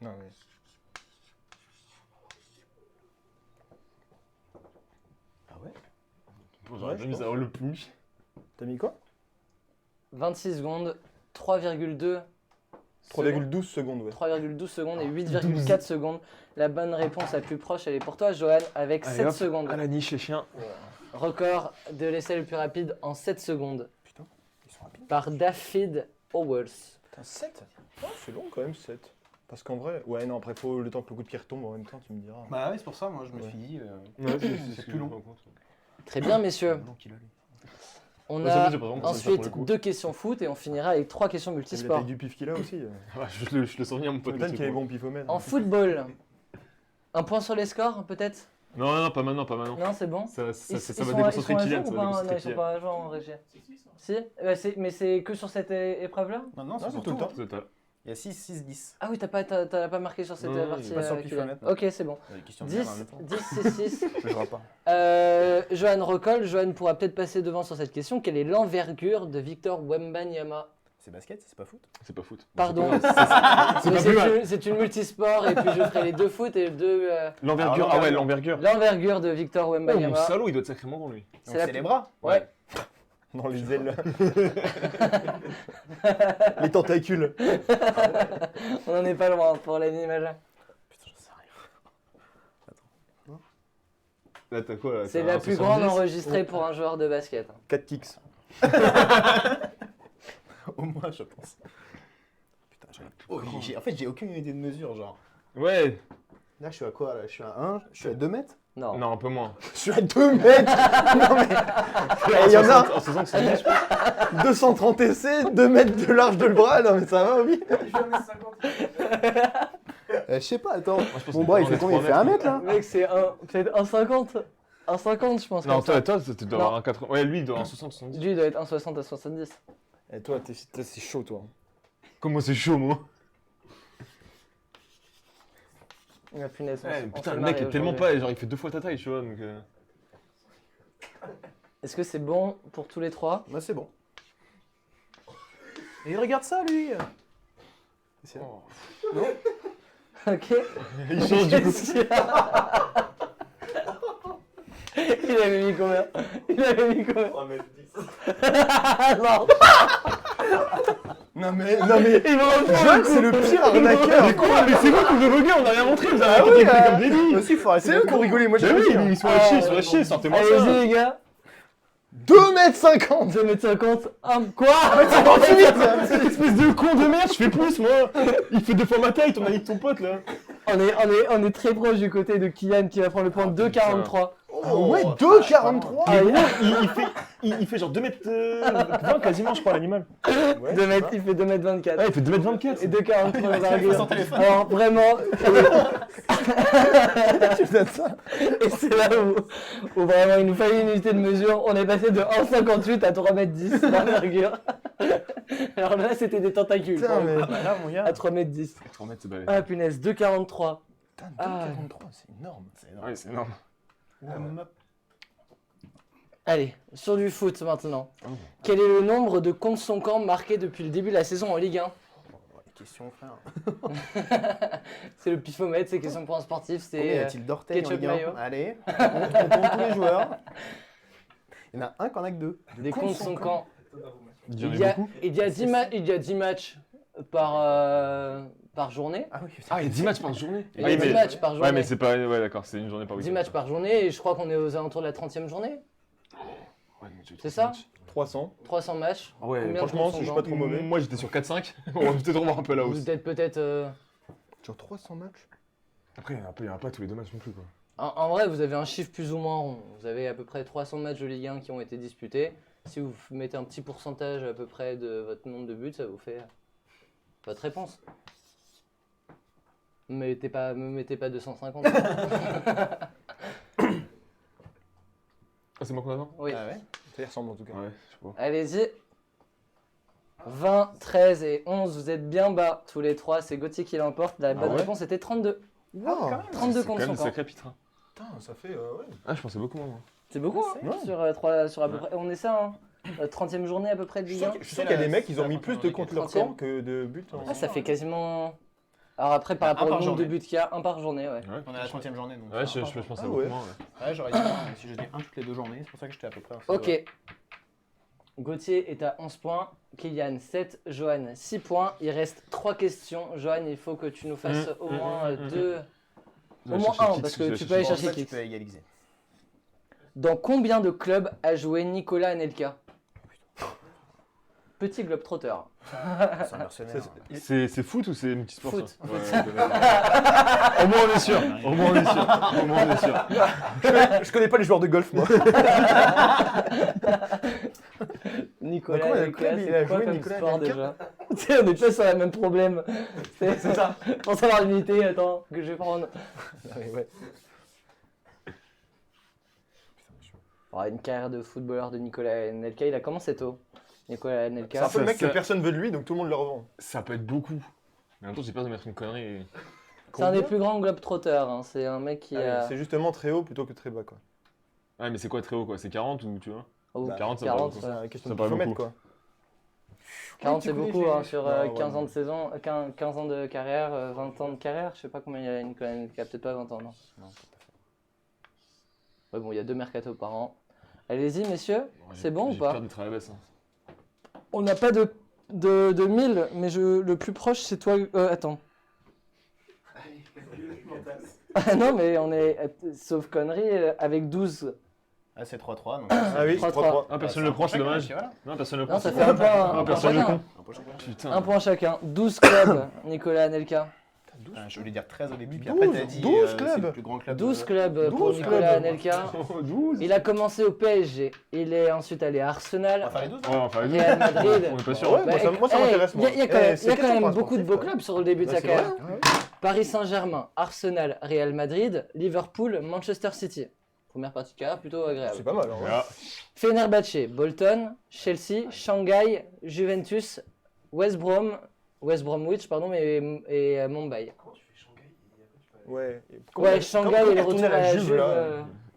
Non, mais... Ah ouais? J'aurais bien mis ça le push. T'as mis quoi 26 secondes, 3,2 3,12 secondes, ouais. 3,12 secondes et 8,4 secondes. La bonne réponse la plus proche, elle est pour toi, Johan, avec Allez, 7 hop, secondes. À la niche, les chiens. Record de l'essai le plus rapide en 7 secondes Putain, ils sont rapides. par David Owers. Putain, 7 c'est long quand même, 7. Parce qu'en vrai, ouais, non, après, faut le temps que le coup de pied retombe en même temps, tu me diras. Bah ouais, c'est pour ça, moi je me Ouais. suis dit. Ouais, c'est plus long. Très bien, messieurs. long qu'il a lu. On Ouais, c'est a vrai, j'ai pas vraiment pensé à ça pour le ensuite coup. 2 questions foot et on finira avec 3 questions C'est la multisports. taille du pif qu'il a aussi. Ouais, je le sens bien, mon pote. Peut-être qu'il est bon pifomètre. En football, un point sur les scores, peut-être? Non, pas maintenant, pas maintenant. Non, c'est bon. Ça Ils va sont déconcentrer à jour Kylian. ou Ça pas? va Non, déconcentrer ils sont Kylian. pas à jour en régie. Si mais c'est que sur cette épreuve-là? Non, Non, c'est c'est pour tout le temps. C'est ça. Il y a 6, 6, 10. Ah oui, t'as pas marqué sur cette Non, partie. il est pas sur Kylian. Pifomètre, non. Ok, c'est bon. Il y a des questions de 10, merde en même temps. 10, 6, 6. Je jouerai pas. Johan recolle. Johan pourra peut-être passer devant sur cette question. Quelle est l'envergure de Victor Wembanyama? C'est basket, c'est pas foot? C'est pas foot. Pardon. C'est Mais pas plus mal. c'est une multisport et puis je ferai les 2 foot et 2. L'envergure. Ah ouais, l'envergure. L'envergure de Victor Oh, mon Wembanyama. salaud, il doit être sacrément grand, lui. C'est la les bras? Ouais. Dans les ailes. Les tentacules. On n'en est pas loin pour l'animal. Putain, j'en sais rien. Là, t'as quoi là, C'est t'as la un plus 70. grande enregistrée pour un joueur de basket. 4 kicks. Au moins, je pense. Putain, en fait, j'ai aucune idée de mesure, genre. Ouais. Là, je suis à quoi là? Je suis à 1, je suis à 2 mètres? Non. Non, un peu moins. Je suis à 2 mètres. Non mais. Il y en a En 60, c'est je pense. 230 essais, 2 mètres de large de le bras. Non mais ça va, oui. Je sais pas, attends. je pense Mon que bras, il on fait est combien? Il 3 fait 1 mètres. mètre là? Mec, c'est peut-être 1,50. 1,50 je pense. Non, comme ça. toi, tu dois avoir un 80. Ouais, lui, il doit avoir un 60, 70. Lui, il doit être 1,60 à 70. Et toi, c'est chaud, toi. Comment c'est chaud, moi. La punaise. on Ouais, s'est putain, le marré mec est tellement aujourd'hui. pas. Genre, il fait 2 fois ta taille, tu vois. Donc. Est-ce que c'est bon pour tous les 3? Bah, c'est bon. Et il regarde ça, lui! Ok. Il change du coup. Qu'est-ce qu'il y a Il avait mis combien? Il avait mis combien? 3m10. Non. Non mais, Il va Johan, c'est le pire arnaqueur. Mais quoi? Mais c'est vous qui vous revenez, on n'a rien montré, vous avez Ah raconté oui, que t'es comme des aussi, faut arrêter. C'est eux qui ont rigolé, moi j'ai Mais oui, rien. ils sont à chier, sortez-moi ça. Allez-y les gars. 2m50. 2m50. Quoi? 58. Cette espèce de con de merde, je fais plus moi. Il fait 2 fois ma taille, ton ami de ton pote là. On est très proche du côté de Kylian qui va prendre le point de 2,43. Ah ouais, 2,43. Ah, Il fait genre 2m20 quasiment, je crois, l'animal. Ouais, 2 mètres, il fait 2m24. Ah, il fait 2m24. Et 2,43 son téléphone. Alors vraiment, tu fais ça. et c'est là où vraiment il nous fallait une unité de mesure. On est passé de 1,58 à 3m10 d'envergure. Alors là c'était des tentacules. Putain, mais. Ah bah là, mon gars. À 3m10. 3 mètres, c'est balèze. Ah punaise, 2,43. Putain, Ah. 2,43, c'est énorme. C'est énorme. Ouais, c'est énorme. Allez, sur du foot maintenant. Quel est le nombre de contre son camp marqués depuis le début de la saison en Ligue 1? Question, frère. C'est le pifomètre, c'est question pour un sportif, Combien y c'est a-t-il d'orteils en ketchup Ligue 1? mayo. Allez, on compte tous les joueurs. Il y en a un qui en a que 2. des contre son camp. Il y en Il y a a, beaucoup. il y a 10 matchs par journée. Ah oui, Ah, il y a 10 matchs par journée. Il y a 10 matchs par journée. Ouais, mais c'est pas. Ouais, d'accord, c'est une journée par 10 week-end. matchs par journée et je crois qu'on est aux alentours de la 30e journée. Ouais, mais tu veux C'est 30 ça matchs. 300. 300 matchs. Ah ouais, Combien de franchement, contre si son je suis camp pas trop mauvais. Moi j'étais sur 4-5. On va peut-être revoir un peu la hausse. Vous êtes peut-être. Sur 300 matchs. Après, il y en a pas tous les 2 matchs non plus quoi. En vrai, vous avez un chiffre plus ou moins rond. Vous avez à peu près 300 matchs de Ligue 1 qui ont été disputés. Si vous mettez un petit pourcentage à peu près de votre nombre de buts, ça vous fait votre réponse. Me mettez pas 250. Ah, c'est moi qu'on attend? Oui. Ah ouais. Ça y ressemble en tout cas. Ouais, je sais pas. Allez-y. 20, 13 et 11, vous êtes bien bas tous les trois. C'est Gauthier qui l'emporte. La bonne ouais réponse était 32. Wow. 32 C'est quand contre même son un camp. sacré pitre. Hein. Putain, ça fait. Ouais. Ah, je pensais beaucoup moins. Moi. C'est beaucoup, hein, Ouais. sur à peu près. On est ça, hein. 30e journée à peu près de Je Ligue 1. suis sûr qu'il y a des mecs, ils ont mis plus de contre leur 30e. camp que de buts. Ah, ça fait quasiment. Alors après, par rapport Un au par nombre de journée. buts qu'il y a, un par journée, ouais. On est à la 30e journée. Donc Ouais, je pensais Ah beaucoup ouais. moins. Ouais, j'aurais dit si je dis un toutes les 2 journées, c'est pour ça que j'étais à peu près. Ok. Gauthier est à 11 points, Kylian 7, Johan 6 points. Il reste 3 questions. Johan, il faut que tu nous fasses au moins 2. Au moins un, parce que tu peux aller Pour chercher ça, tu Kix. peux égaliser. Dans combien de clubs a joué Nicolas Anelka? Petit globetrotter. C'est un mercenaire. C'est foot ou c'est multisport Foot. ça ouais, au moins on est sûr. Au moins on est sûr. Au moins on est sûr. Je connais pas les joueurs de golf, moi. Nicolas Dans combien de Anelka, clubs il c'est a quoi joué, comme Nicolas sport Anelka déjà? Tu sais, on est pas sur le même problème. C'est ça. Pour savoir l'unité, attends, que je vais prendre. Ouais. Oh, une carrière de footballeur de Nicolas Anelka, il a commencé tôt. Nicolas C'est Anelka. un peu le mec que ça- personne veut de lui, donc tout le monde le revend. Ça peut être beaucoup. Mais en même temps, j'ai peur de mettre une connerie. Et... C'est un des plus grands globetrotters. Hein. C'est un mec qui a. C'est justement très haut plutôt que très bas, quoi. Ouais, mais c'est quoi très haut quoi? C'est 40 ou tu vois? Oh, 40, ça 40, va, C'est une question Ça de paraît kilomètres, beaucoup. quoi. 40 tu c'est connais, beaucoup j'ai- hein, sur Ouais, 15 ans ouais. de saison, 15 ans de carrière, 20 ans de carrière, je sais pas combien il y a Nicolas Anelka, peut-être pas 20 ans, non. Ouais, bon, il y a 2 mercatos par an. Allez-y, messieurs, c'est bon ou J'ai pas? peur d'être à la baisse. Hein. On n'a pas de 1000, mais le plus proche c'est toi. Attends. Ah non, mais on est, sauf connerie, avec 12. Ah, c'est 3-3. Donc Ah oui, 3-3. 3-3. Ah, personne le prend, c'est dommage. Voilà. Non, personne le prend. Non, ça c'est fait un con. point, Ah, un point personne le chacun. con. Un prochain. Putain. Un point chacun. 12 clubs, Nicolas Anelka. Ah, je voulais dire 13 au début, puis 12, après t'as dit 12 c'est clubs. le plus grand club. 12 clubs pour 12 Nicolas clubs. Anelka. Oh, 12. Il a commencé au PSG. Il est ensuite allé à On Arsenal, va faire les 12 Ouais, enfin, les 12. Real Madrid. On est pas Ah sûr. ouais, Bah, moi, ça m'intéresse, Il y a, moi. il y a quand même, Eh, c'est il y a quand question même pour un beaucoup de sportif, beaux ouais. clubs sur le début de Ouais, sa c'est carrière. vrai. Paris Saint-Germain, Arsenal, Real Madrid, Liverpool, Manchester City. Première partie de carrière plutôt agréable. C'est pas mal, hein. Voilà. Fenerbahçe, Bolton, Chelsea, Shanghai, Juventus, West Bromwich, pardon, et Mumbai. Ouais. Ouais, Shanghai et le retour à la Juve.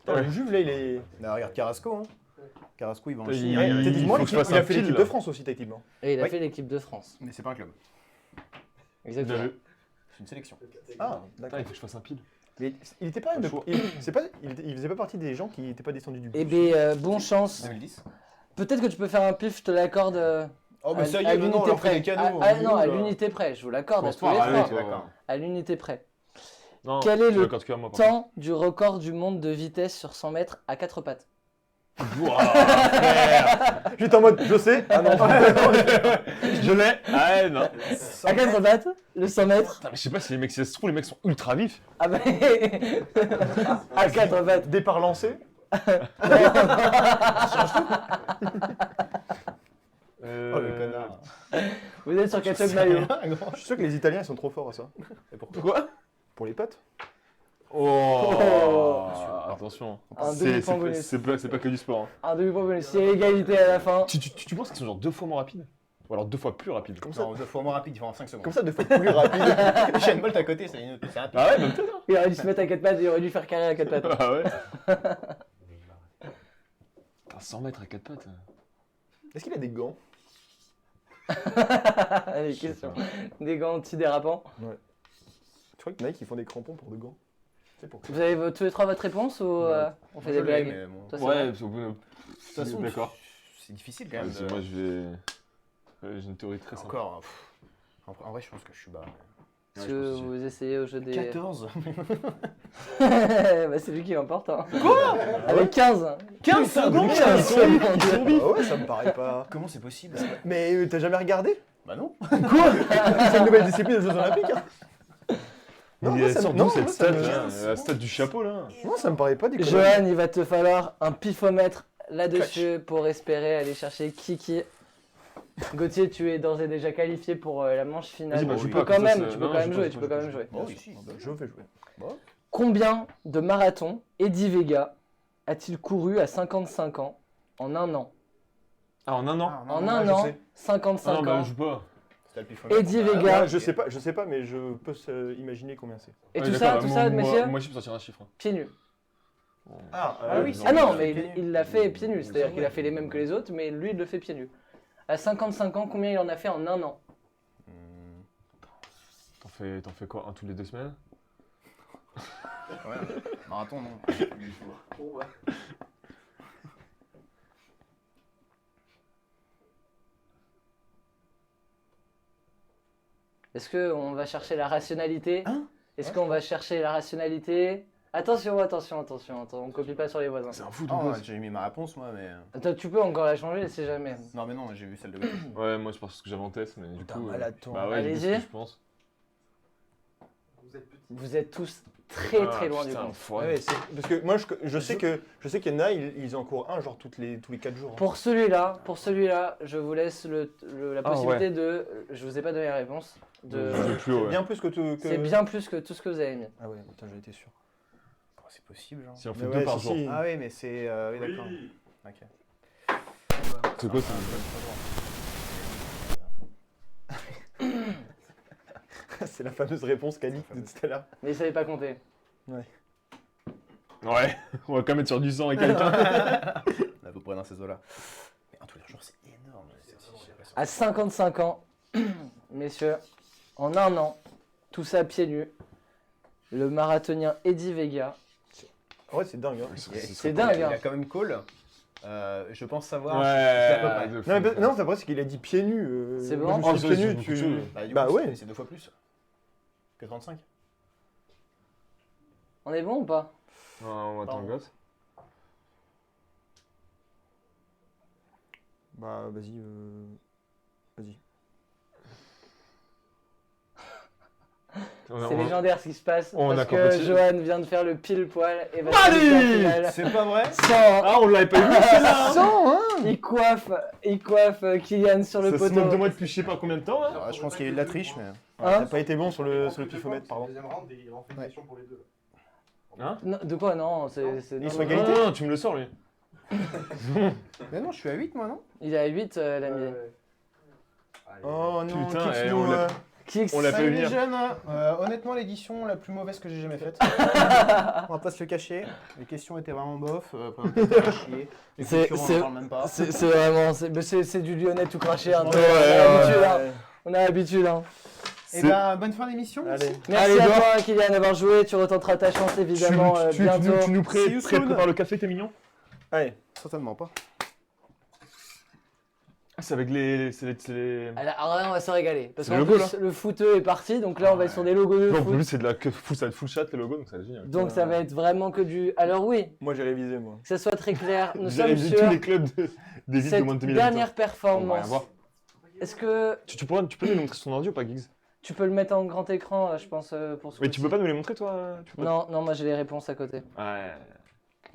Putain, le Juve, là, il est. Bah, regarde Carrasco. Hein. Carrasco, il va en Il- Chine. Ouais, il techniquement, faut que je il fasse a un fait fil, l'équipe là. de France aussi, techniquement. Et il a Ouais. fait l'équipe de France. Mais c'est pas un club. Exactement. Bien vu. C'est une sélection. Ah, Putain, d'accord. il faut que je fasse un pile. Mais il était pas, Choix. il faisait pas partie des gens qui n'étaient pas descendus du Eh bus. bien, bon chance. 2010. Peut-être que tu peux faire un pif, je te l'accorde. Oh, à- mais ça y à est, maintenant, on l'unité leur fait des près. cadeaux. Non, à là. l'unité près, je vous l'accorde à Je tous pense les pas, trois. allez, D'accord. À l'unité près. Non, Quel est je le l'accorde qu'à moi, par contre. Temps du record du monde de vitesse sur 100 mètres à 4 pattes. Ouah, frère. J'étais en mode, je sais. Ah non. Je l'ai. Ah ouais, non. À 4 pattes, le 100 mètres. Putain, mais je sais pas si les mecs, si ça se trouve, les mecs sont ultra vifs. Ah bah, à 4 pattes. Départ lancé. Oh, le connard. Vous êtes sur Ketchup Mayo. Je suis sûr que les Italiens ils sont trop forts à ça. Et pourquoi Quoi? Pour les potes. Oh, attention. Un C'est demi-point bonus. c'est pas que du sport. Hein. Un demi-point bonus. Il y a égalité à la fin. Tu penses qu'ils sont genre 2 fois moins rapides? Ou alors 2 fois plus rapides? Comme ça, Non, 2 fois moins rapide, il faut en 5 secondes. comme ça, de fois plus rapide. J'ai une bolt à côté, c'est rapide. Ah ouais, bah peut-être. Hein. Il aurait dû se mettre à 4 pattes, il aurait dû faire carré à 4 pattes. Ah ouais. Putain, 100 mètres à 4 pattes. Est-ce qu'il a des gants? Allez, question. Des gants antidérapants. Tu crois que Nike ils font des crampons pour de gants? C'est pour Vous avez tous les trois votre réponse ou on fait des blagues? Mais bon. Toi, c'est Ouais, vrai. parce qu'on peut- De toute façon, d'accord. c'est difficile quand même. Vas-y, de- moi je vais. J'ai une théorie très simple. Encore. En vrai, je pense que je suis bas. Est-ce Ouais, je que pense vous essayez au jeu des. 14. Bah, c'est lui qui l'emporte. Hein. Quoi? Avec 15. 15 secondes. Ah ouais, ça me paraît pas. Comment c'est possible? Mais t'as jamais regardé? Bah non. C'est une nouvelle discipline aux Jeux Olympiques. Hein. Non, Il moi, est ça me- sorti non, d'où cette moi, ça stat me- là? La stat du chapeau là? Non, ça me paraît pas déconnant. Johan, il va te falloir un pifomètre là-dessus pour espérer aller chercher Kiki. Gauthier, tu es d'ores et déjà qualifié pour la manche finale. Vas-y, bah, tu joue peux pas, quand comme ça, même, c'est- tu non, peux quand je même joue jouer, pas, tu je peux joue quand pas, même jouer. Oh, oui, si. Ah bah, je vais jouer. Combien de marathons Eddie Vega a-t-il couru à 55 ans en un an? Ah, en un an? Ah, non, En non, un je an, sais. 55 Ah non, bah ans. on joue pas. c'était le pifomètre. Eddie Ah, Vega. Ouais, je sais pas, mais je peux imaginer combien c'est. Et Ouais, tout d'accord, ça, moi, messieurs, Moi je peux sortir un chiffre. Hein. pieds nus. Ah oui, Ah non, ouais, mais pieds nus. il l'a fait pieds nus, c'est-à-dire qu'il a fait les mêmes que les autres, mais lui, il le fait pieds nus. À 55 ans, combien il en a fait en un an? T'en fais quoi? Un tous les 2 semaines? Ouais. Marathon, non. Est-ce qu'on va chercher la rationalité? Hein? Est-ce qu'on va chercher la rationalité? Attention, on copie pas sur les voisins. C'est un fou de Oh, gosse. j'ai mis ma réponse, moi, mais. Attends, tu peux encore la changer, c'est jamais. Non, mais non, j'ai vu celle de Gauthier. Ouais, moi je pense ce que j'avais en tête, mais du Putain, coup. malade, toi. Bah ouais, du coup, c'est ce Allez-y. que je pense. Vous êtes tous très Ah, très loin du putain, compte. foiré. Ouais, parce que moi je sais qu'il y en a, ils en courent un genre tous les 4 jours. Hein. Pour celui-là, je vous laisse la Ah, possibilité de. Je vous ai pas donné la réponse. Je vais plus haut, ouais. Bien plus que tout. C'est bien plus que tout ce que vous avez mis. Ah ouais, putain, j'en étais sûr. Comment c'est possible, genre? Si on fait Mais 2 ouais, par si, jour. si. Ah oui, mais c'est. Oui, d'accord. Ok. C'est quoi ça? C'est la fameuse réponse qu'a dit de tout à l'heure. Mais ça savait pas compter. Ouais, on va quand même être sur du sang et quelqu'un. À peu près dans ces eaux-là. Mais un tous les jours, c'est énorme. À 55 ans, messieurs, en un an, tout ça pieds nus, le marathonien Eddie Vega. Ouais, c'est dingue. Hein. C'est dingue, Il hein. a quand même call. Je pense savoir. Ouais, c'est à peu près. de fou. Non, mais, non, c'est vrai, c'est qu'il a dit pieds nus. C'est moi, bon je me Oh, suis ça, dit pieds c'est nus, beaucoup de choses. tu. Du Bah coup, ouais. C'est 2 fois plus que 35. On est bon ou pas? Non, on attend le gosse. Bah vas-y. Vas-y. On a- C'est on a- légendaire ce qui se passe On a parce que compétit- Johan vient de faire le pile poil et va Allez se en finale. C'est pas vrai? Sans, Ah, on l'avait pas eu celle-là! il coiffe Kylian sur le Ça se moque de poteau. moi depuis je sais pas combien de temps là? Je pense qu'il y a eu de la triche, mais. Hein? T'as pas été bon sur le pifomètre, pardon. Deuxième round, et il en fait une Ouais. question pour les deux. Hein? Non, de quoi? Non, c'est. Ils non, sont non, égalité. non. Non, tu me le sors lui. Mais non, je suis à 8, moi, non? Il est à 8, l'ami. Allez. Oh non, Putain, Kix et nous, on l'a- Kix. On l'a fait Salut les venir. jeunes. Honnêtement, l'édition la plus mauvaise que j'ai jamais faite. On va pas se le cacher. Les questions étaient vraiment bof. Présentation à chier. Les C'est- concurrents, c'est- on en parle même pas. C'est vraiment. C'est du lyonnais tout craché. Hein, Ouais, on a l'habitude, hein. ouais. On a l'habitude. Hein. Et ben, bonne fin d'émission. Allez. Merci Allez, à Edouard. toi, Kylian, d'avoir joué. Tu retenteras ta chance, évidemment, bientôt. Tu nous See you soon. prépares le café, t'es mignon. Allez. Certainement pas. Ah, c'est avec les... Alors là, on va se régaler. Parce C'est qu'en le logo, plus, le footeux est parti. Donc là, on va être sur des logos de En foot. plus, c'est de la que ça va être full chat, les logos, donc ça va être génial. Donc ça va être vraiment que du... Alors oui, Moi, j'ai révisé, moi. que ça soit très clair, nous J'ai sommes révisé sur tous les clubs des villes de moins cette de 2000 dernière habitants. On va rien performance. voir. Est-ce que Tu peux nous montrer son ordi ou pas, Giggs? tu peux le mettre en grand écran, je pense, pour ce Mais tu peux pas nous les montrer, toi? Tu peux pas- Non, moi j'ai les réponses à côté. Ouais.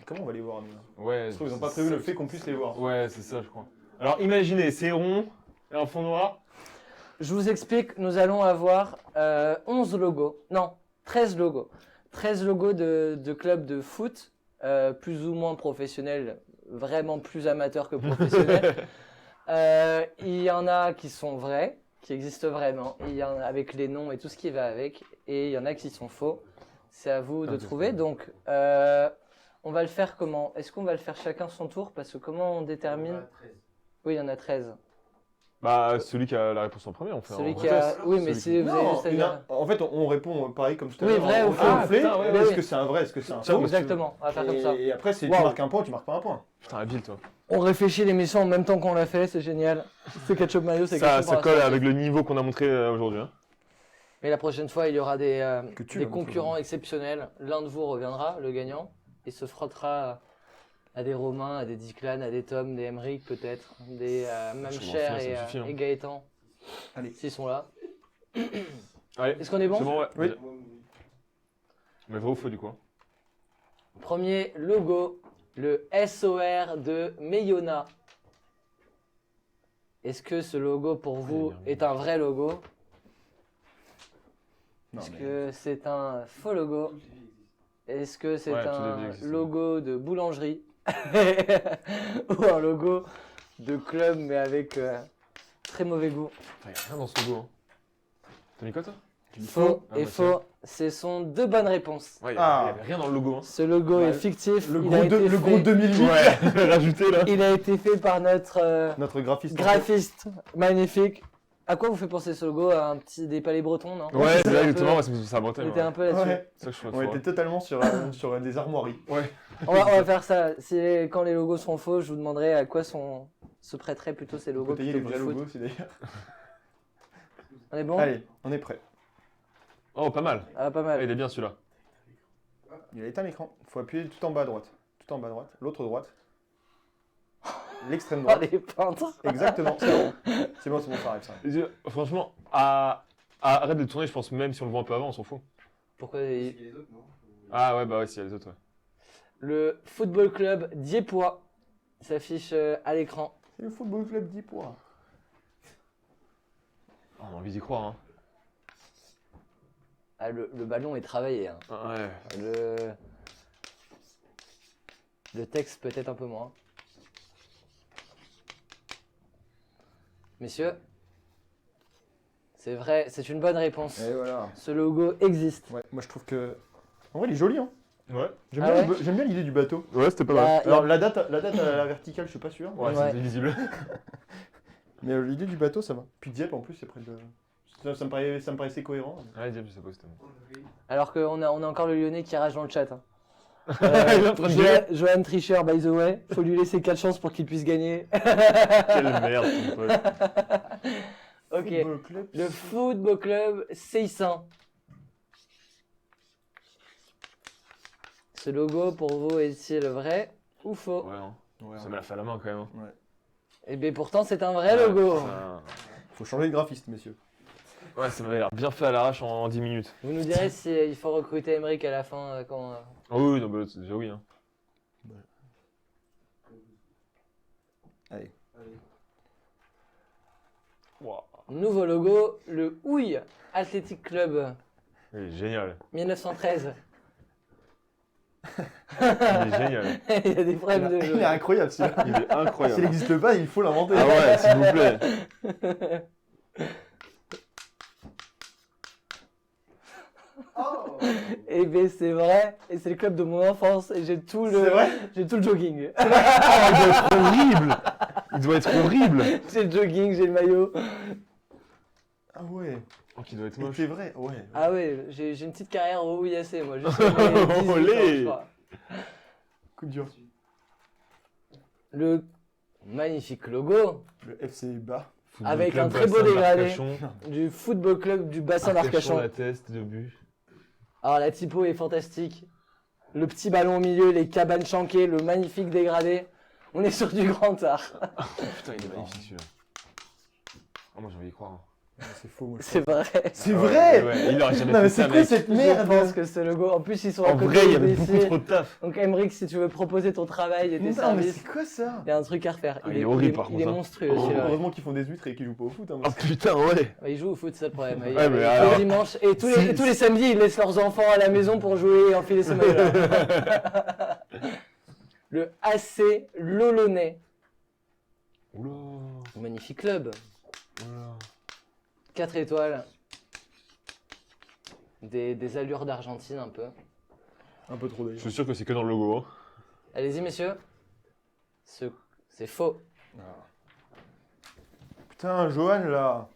Comment on va les voir, nous? Ouais. Je trouve qu'ils n'ont pas prévu le fait qu'on puisse les voir. Ouais, c'est ça, je crois. Alors, imaginez, c'est rond, et un fond noir. Je vous explique, nous allons avoir 11 logos, non, 13 logos. 13 logos de clubs de foot, plus ou moins professionnels, vraiment plus amateurs que professionnels. Il y en a qui sont vrais, qui existent vraiment, il y en a avec les noms et tout ce qui va avec, et il y en a qui sont faux. C'est à vous de Ok. trouver. Donc, on va le faire comment? Est-ce qu'on va le faire chacun son tour? Parce que comment on détermine? Oui, il y en a 13. Bah, celui qui a la réponse en premier, on fait Celui en qui a... Oui, mais Celui si vous avez Non, juste à dire... en fait, on répond pareil comme tout à Oui, l'heure. vrai ou On faux. fait un flé. putain, ouais, Est-ce ouais. que c'est un vrai? Est-ce que c'est un Tiens, faux? Exactement, on va faire comme ça. Et après, si tu Waouh. marques un point, tu marques pas un point. Putain, habile, toi. On réfléchit l'émission en même temps qu'on l'a fait, c'est génial. C'est Ketchup Mayo, c'est Ça, Ketchup ça par colle la avec le niveau qu'on a montré aujourd'hui. Hein. Mais la prochaine fois, il y aura des tu des l'as concurrents montré. exceptionnels. L'un de vous reviendra, le gagnant, et se frottera à des Romains, à des Diclan, à des Tom, des Emmerich peut-être, des Mamcher ça me suffit, hein. et Gaëtan. Allez. S'ils sont là. Allez, Est-ce qu'on est bon? c'est bon, ouais. Oui. Mais vrai ou faux, du coup? Premier logo, le SOR de Meyona. Est-ce que ce logo pour vous est un vrai logo? Non, Est-ce mais- que c'est un faux logo? Est-ce que c'est Ouais, tout un début existe. logo de boulangerie? Ou un logo de club mais avec très mauvais goût? Putain, y'a rien dans ce logo. Hein. T'as mis quoi, toi? Faux Ah, et bah, faux. Ce sont deux bonnes réponses. Ouais, Ah. y'avait rien dans le logo. Hein. Ce logo Bah, est fictif. Le il, a été gros fait, 2008. Ouais, rajouté là. il a été fait par notre Notre graphiste. graphiste magnifique. À quoi vous fait penser ce logo? À un petit des palais bretons, non? Ouais, c'est un là, peu- exactement, ouais, c'est à On Bretagne. était un peu là-dessus. Ouais. C'est ça que je trouve On fort. était totalement sur, sur des armoiries. On va faire ça. Quand les logos seront faux, je vous demanderai à quoi se prêteraient plutôt ces On logos peut tailler plutôt les que vrais le foot. logos aussi d'ailleurs. On est bon? Allez, on est prêt. Oh, pas mal. Ah, pas Ah, mal. il est bien celui-là. Il a éteint l'écran. Il faut appuyer tout en bas à droite. Tout en bas à droite. L'autre droite. L'extrême Oh, droite. les peintres. Exactement. C'est bon. C'est bon, ça arrive ça. Franchement, arrête de tourner, je pense même si on le voit un peu avant, on s'en fout. Pourquoi Il y a les autres, non Ah ouais, bah ouais, s'il y a les autres, ouais. Le football club Diepois s'affiche à l'écran. C'est le football club 10 points. Oh, on a envie d'y croire, hein. Ah, le ballon est travaillé. Hein. Ouais. Le texte peut-être un peu moins. Messieurs, c'est vrai, c'est une bonne réponse. Et voilà. Ce logo existe. Ouais, moi je trouve que. En vrai, il est joli, hein. Ouais. J'aime Ah bien, ouais j'aime bien l'idée du bateau. Ouais, c'était pas Il y a- Alors, la date à la verticale, je suis pas sûr. Ouais, Ouais. c'est visible. Mais l'idée du bateau, ça va. Puis Dieppe, en plus, c'est près de. Ça me paraissait cohérent. Ouais, Diable, je sais pas où c'était. Alors qu'on a encore le Lyonnais qui rage dans le chat. Hein. Il est en train de gueuler. Johan Tricher, by the way. Faut lui laisser 4 chances pour qu'il puisse gagner. Quelle merde, ton pote. Ok. Football club. Le football club Seissin. Ce logo pour vous est-il vrai ou faux? Ouais, hein. Ouais, Ça me l'a fait à la main quand même. Hein. Eh bien pourtant c'est un vrai logo. Faut changer de graphiste, messieurs. Ouais, ça m'avait l'air bien fait à l'arrache en 10 minutes. Vous nous direz s'il faut recruter Emmerich à la fin quand... Oh oui, non, bah, c'est déjà oui. Hein. Allez. Wow. Nouveau logo, le Houille Athletic Club Il est génial. 1913. Il est génial. Il y a des problèmes de Il jeu. est incroyable celui-là. Il est S'il incroyable. n'existe pas, il faut l'inventer. Ah ouais, s'il vous plaît. Oh Eh bien c'est vrai, et c'est le club de mon enfance, et j'ai tout C'est vrai j'ai tout le jogging. Oh, il doit être horrible. Il doit être horrible. J'ai le jogging, j'ai le maillot. Ah ouais. Oh, qui doit être Et moche. c'est vrai, ouais. Ah ouais, j'ai une petite carrière au Ouillassé, moi. Jusqu'à mes 18 ans, Olé. je crois. Coup dur. Le magnifique logo Le FC bas. Football avec Club un très beau Bassin dégradé. d'Arcachon. du football club du bassin d'Arcachon. La teste de but. Alors la typo est fantastique. Le petit ballon au milieu, les cabanes chanquées, le magnifique dégradé. On est sur du grand art. Putain, il est magnifique celui-là. Oh, moi j'ai envie d'y croire. C'est faux, moi. C'est vrai. C'est vrai. Ouais, il aurait jamais Non fait mais ça, c'est quoi mec. cette Je merde? pense que ce logo. En plus, ils sont à En côté vrai, il y avait d'ici. beaucoup trop de taf. Donc Emric, si tu veux proposer ton travail et tes Non mais services, c'est quoi ça? il y a un truc à refaire. Ah, il est horrible, par il est contre, hein. monstrueux celui-là. Heureusement qu'ils font des huîtres et qu'ils jouent pas au foot. Hein, Oh parce que- putain, ouais. Ouais, ils jouent au foot, c'est ça le problème. Ils- Ouais, mais tous alors- les dimanches et tous les, Si- tous les samedis, ils laissent leurs enfants à la maison pour jouer et enfiler ce maillot-là. Le AC Lolonais. Oula. Magnifique club. Oula. 4 étoiles. Des allures d'Argentine un peu. Un peu trop Je d'ailleurs. suis sûr que c'est que dans le logo. Hein. Allez-y, messieurs. C'est faux. Putain, Johan là.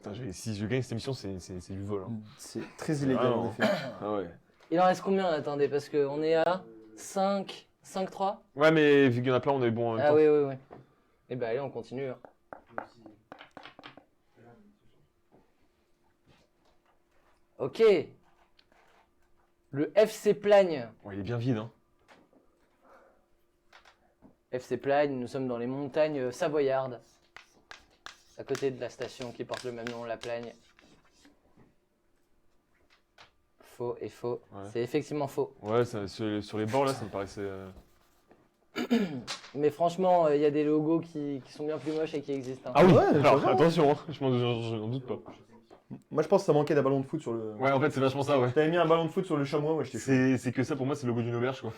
Putain, si je gagne cette émission, c'est du vol. Hein. C'est très illégal Ah, en non. effet. Ah ouais. Il en reste combien? Attendez, parce qu'on est à 5-3. Ouais, mais vu qu'il y en a plein, on est bon en même Ah temps. oui, oui, oui. Eh ben allez, on continue. hein. Ok. Le FC Plagne. Ouais, il est bien vide. Hein. FC Plagne, nous sommes dans les montagnes savoyardes. À côté de la station qui porte le même nom, la Plagne. Faux et faux. Ouais. C'est effectivement faux. Ouais, sur les bords là, ça me paraissait. Mais franchement, il y a des logos qui sont bien plus moches et qui existent. hein. Ah oui, Ouais, alors vraiment. attention, hein. je n'en doute pas. Moi je pense que ça manquait d'un ballon de foot sur le. Ouais, en fait, c'est vachement ça, ouais. T'avais mis un ballon de foot sur le chamois, moi j'étais chaud. C'est que ça pour moi, c'est le logo d'une auberge quoi.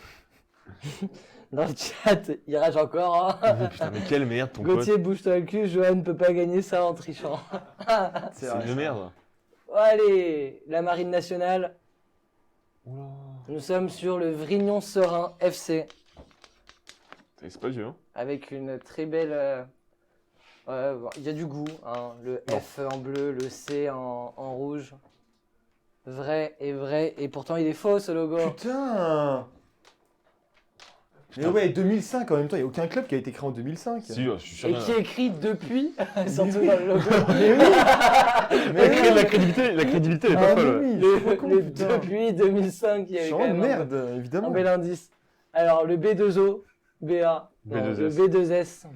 Dans le chat, il rage encore. hein. Putain, mais quelle merde ton pote. Gauthier, bouge-toi le cul, Johan ne peut pas gagner ça en trichant. C'est vrai, une ça. merde. Allez, la Marine nationale. Oula. Nous sommes sur le Vrignon Serein FC. C'est pas vieux, hein. Avec une très belle... bon, il y a du goût. hein. Le Non. F en bleu, le C en rouge. Vrai et vrai. Et pourtant, il est faux ce logo. Putain. Mais ouais, 2005 en même temps, il n'y a aucun club qui a été créé en 2005. Si, je suis sûr. Et qu'il y en qui a. est écrit depuis, surtout oui. dans le logo. Mais oui. Mais La crédibilité, elle est pas Ah, folle. mais oui, Le- je suis trop con, le putain. depuis 2005, il y avait C'est quand vraiment une même merde, un évidemment. bel indice. Alors, le B2O, BA, non, B2S. le B2S,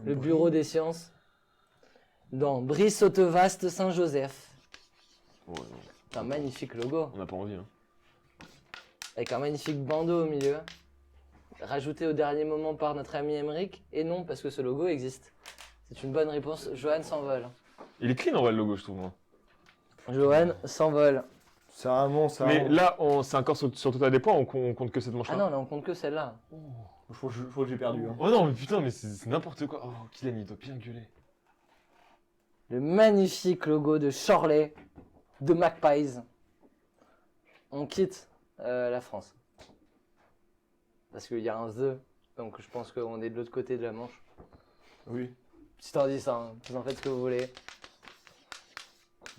le Bureau des sciences, dans Brice-Autevaste Saint-Joseph. Ouais, non, C'est un magnifique logo, on n'a pas envie. Hein. avec un magnifique bandeau au milieu, rajouté au dernier moment par notre ami Emric, et non, parce que ce logo existe. C'est une bonne réponse, Johan s'envole. Il est clean en vrai le logo, je trouve. Moi. Johan s'envole. C'est vraiment ça. Mais là, c'est encore sur Total des points, on compte que cette manche-là. Ah non, là on compte que celle-là. Je crois que j'ai perdu. Hein. Oh non, mais putain, mais c'est n'importe quoi. Oh, qu'il a mis, il doit bien gueuler. Le magnifique logo de Chorley, de Magpies. On quitte la France. Parce qu'il y a un The, donc je pense qu'on est de l'autre côté de la Manche. Oui. Petit indice, hein, vous en faites ce que vous voulez.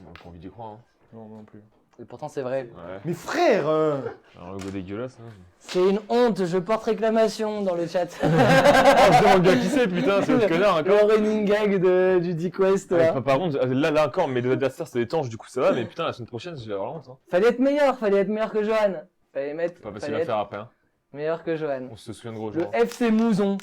On n'a pas envie d'y croire. Hein. Non, non plus. Et pourtant c'est vrai. Ouais. Mais frère Un logo dégueulasse. Hein. C'est une honte, je porte réclamation dans le chat. Oh, je demande bien qui c'est, putain, c'est le connard Le encore. running gag du Dick West. Ouais, là. par contre, là encore, mes deux adversaires, c'est des tanges, du coup ça va, mais putain, la semaine prochaine, je vais avoir honte. Hein. Fallait être meilleur que Johan. Fallait mettre Pas facile fallait à être faire après. Hein. meilleur que Johan. On se souvient de gros Le jours. FC Mouzon.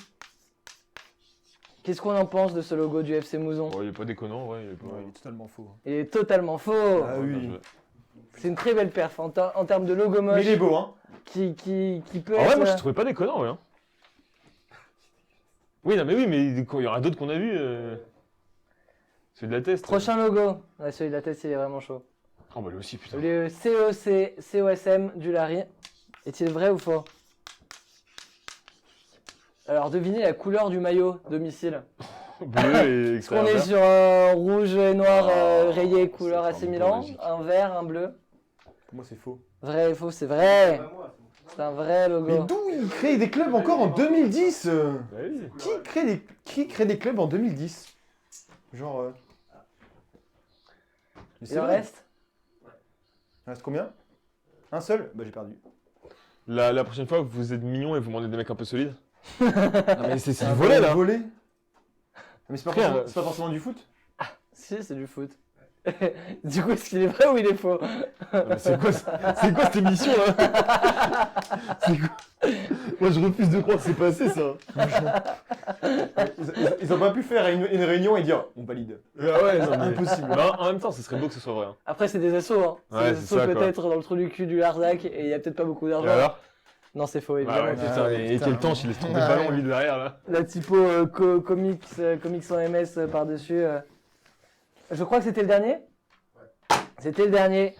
Qu'est-ce qu'on en pense de ce logo du FC Mouzon? Ouais, il est pas déconnant, ouais, il est pas. Ouais, il est totalement faux. Il est totalement faux. Ah Ouais, oui. bien joué. C'est une très belle perf en termes de logo Mais moche il est beau, hein. qui peut Ah être... ouais, moi je trouvais pas déconnant, ouais. Hein. Oui, non, mais oui, mais il y aura d'autres qu'on a vu. Celui de la test. Prochain logo. Ouais, celui de la tête, il est vraiment chaud. Oh, bah lui aussi, putain. Le COSM du Larry. Est-il vrai ou faux? Alors, devinez la couleur du maillot domicile. Bleu et Est-ce qu'on est sur rouge et noir rayé couleur c'est AC un Milan, logique. un vert, un bleu? Pour moi, c'est faux. Vrai et faux, c'est vrai. Pas moi, c'est C'est un vrai Mais logo. d'où il crée des clubs encore en 2010 Bah oui. Qui crée des clubs en 2010 Genre. Mais Il c'est en vrai. reste? Il reste combien? Un seul? Bah j'ai perdu. La prochaine fois, vous êtes mignon et vous demandez des mecs un peu solides. Non, mais c'est Un du volet là. Voler. Mais c'est pas, Frère, forcément- c'est pas forcément du foot. Si, c'est du foot. Du coup, est-ce qu'il est vrai ou il est faux? Non, mais c'est quoi cette émission là? C'est quoi? Moi je refuse de croire que c'est passé ça. Ils ont pas pu faire une réunion et dire on valide. Ah ouais, non, mais... Impossible. Bah, en même temps, ce serait beau que ce soit vrai. Hein. Après, c'est des assos, hein. C'est Ouais, des c'est assos ça, quoi. peut-être dans le trou du cul du Larzac et il y a peut-être pas beaucoup Et d'argent. alors? Non, c'est faux, Bah évidemment. ouais, putain, Ah, et putain. quel temps il laisse tomber le Ah, ballon ouais. lui derrière là. La typo comics, comics sans MS par-dessus. Je crois que c'était le dernier. C'était le dernier.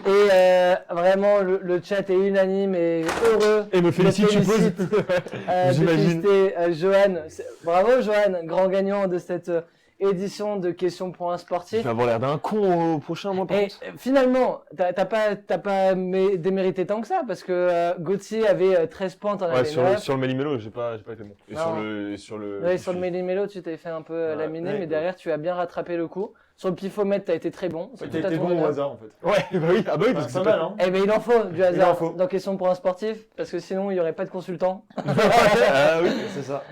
Et vraiment, le chat est unanime et heureux. Et me félicite, je suppose. félicite. De J'imagine. féliciter Johan. Bravo Johan, grand gagnant de cette édition de questions pour un Je sportif. vais avoir l'air d'un con au prochain, moi, par Et contre. finalement, t'as pas démérité tant que ça, parce que Gauthier avait 13 points, t'en Ouais, avais 9. sur le Méli-Mélo, j'ai pas été bon. Et Non. sur le. Ouais, sur le Méli-Mélo, tu t'es fait un peu Ouais, laminer, ouais, mais derrière, tu as bien rattrapé le coup. Sur le pifomètre, t'as été très bon. T'as Tout à été ton bon au honneur. hasard en fait. Ouais, bah oui, parce que C'est pas mal hein. Eh ben, il en faut du en hasard faut. dans Questions pour un sportif, parce que sinon, il n'y aurait pas de consultant. Ah oui. C'est ça.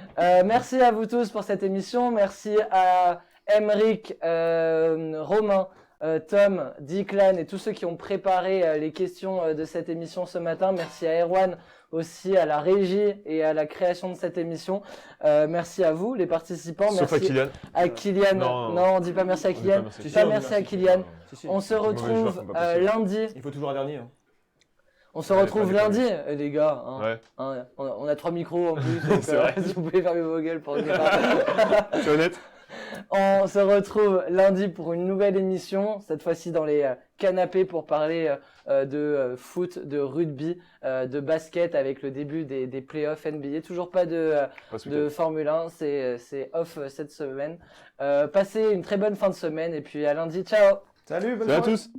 Merci à vous tous pour cette émission. Merci à Emeric, Romain, Tom, Declan et tous ceux qui ont préparé les questions de cette émission ce matin. Merci à Erwan aussi, à la régie et à la création de cette émission. Merci à vous, les participants. Sauf à Merci Kylian. à Kylian. Non. Non, on dit pas merci à On dit Kylian. pas merci. Si, Pas on dit merci à merci. Kylian. Si, si. On se mauvais joueur, retrouve c'est pas possible. lundi. Il faut toujours un dernier. Hein. On se Ouais, retrouve pas lundi, les gars. Hein. Ouais, Hein, on a 3 micros en plus, donc C'est vrai. si vous pouvez fermer vos gueules pour le départ. c'est honnête. On se retrouve lundi pour une nouvelle émission, cette fois-ci dans les canapés pour parler de foot, de rugby, de basket avec le début des playoffs NBA. Toujours pas de Pas ce de week-end. Formule 1, c'est off cette semaine. Passez une très bonne fin de semaine et puis à lundi, ciao! Salut, bonne Salut à soirée. tous.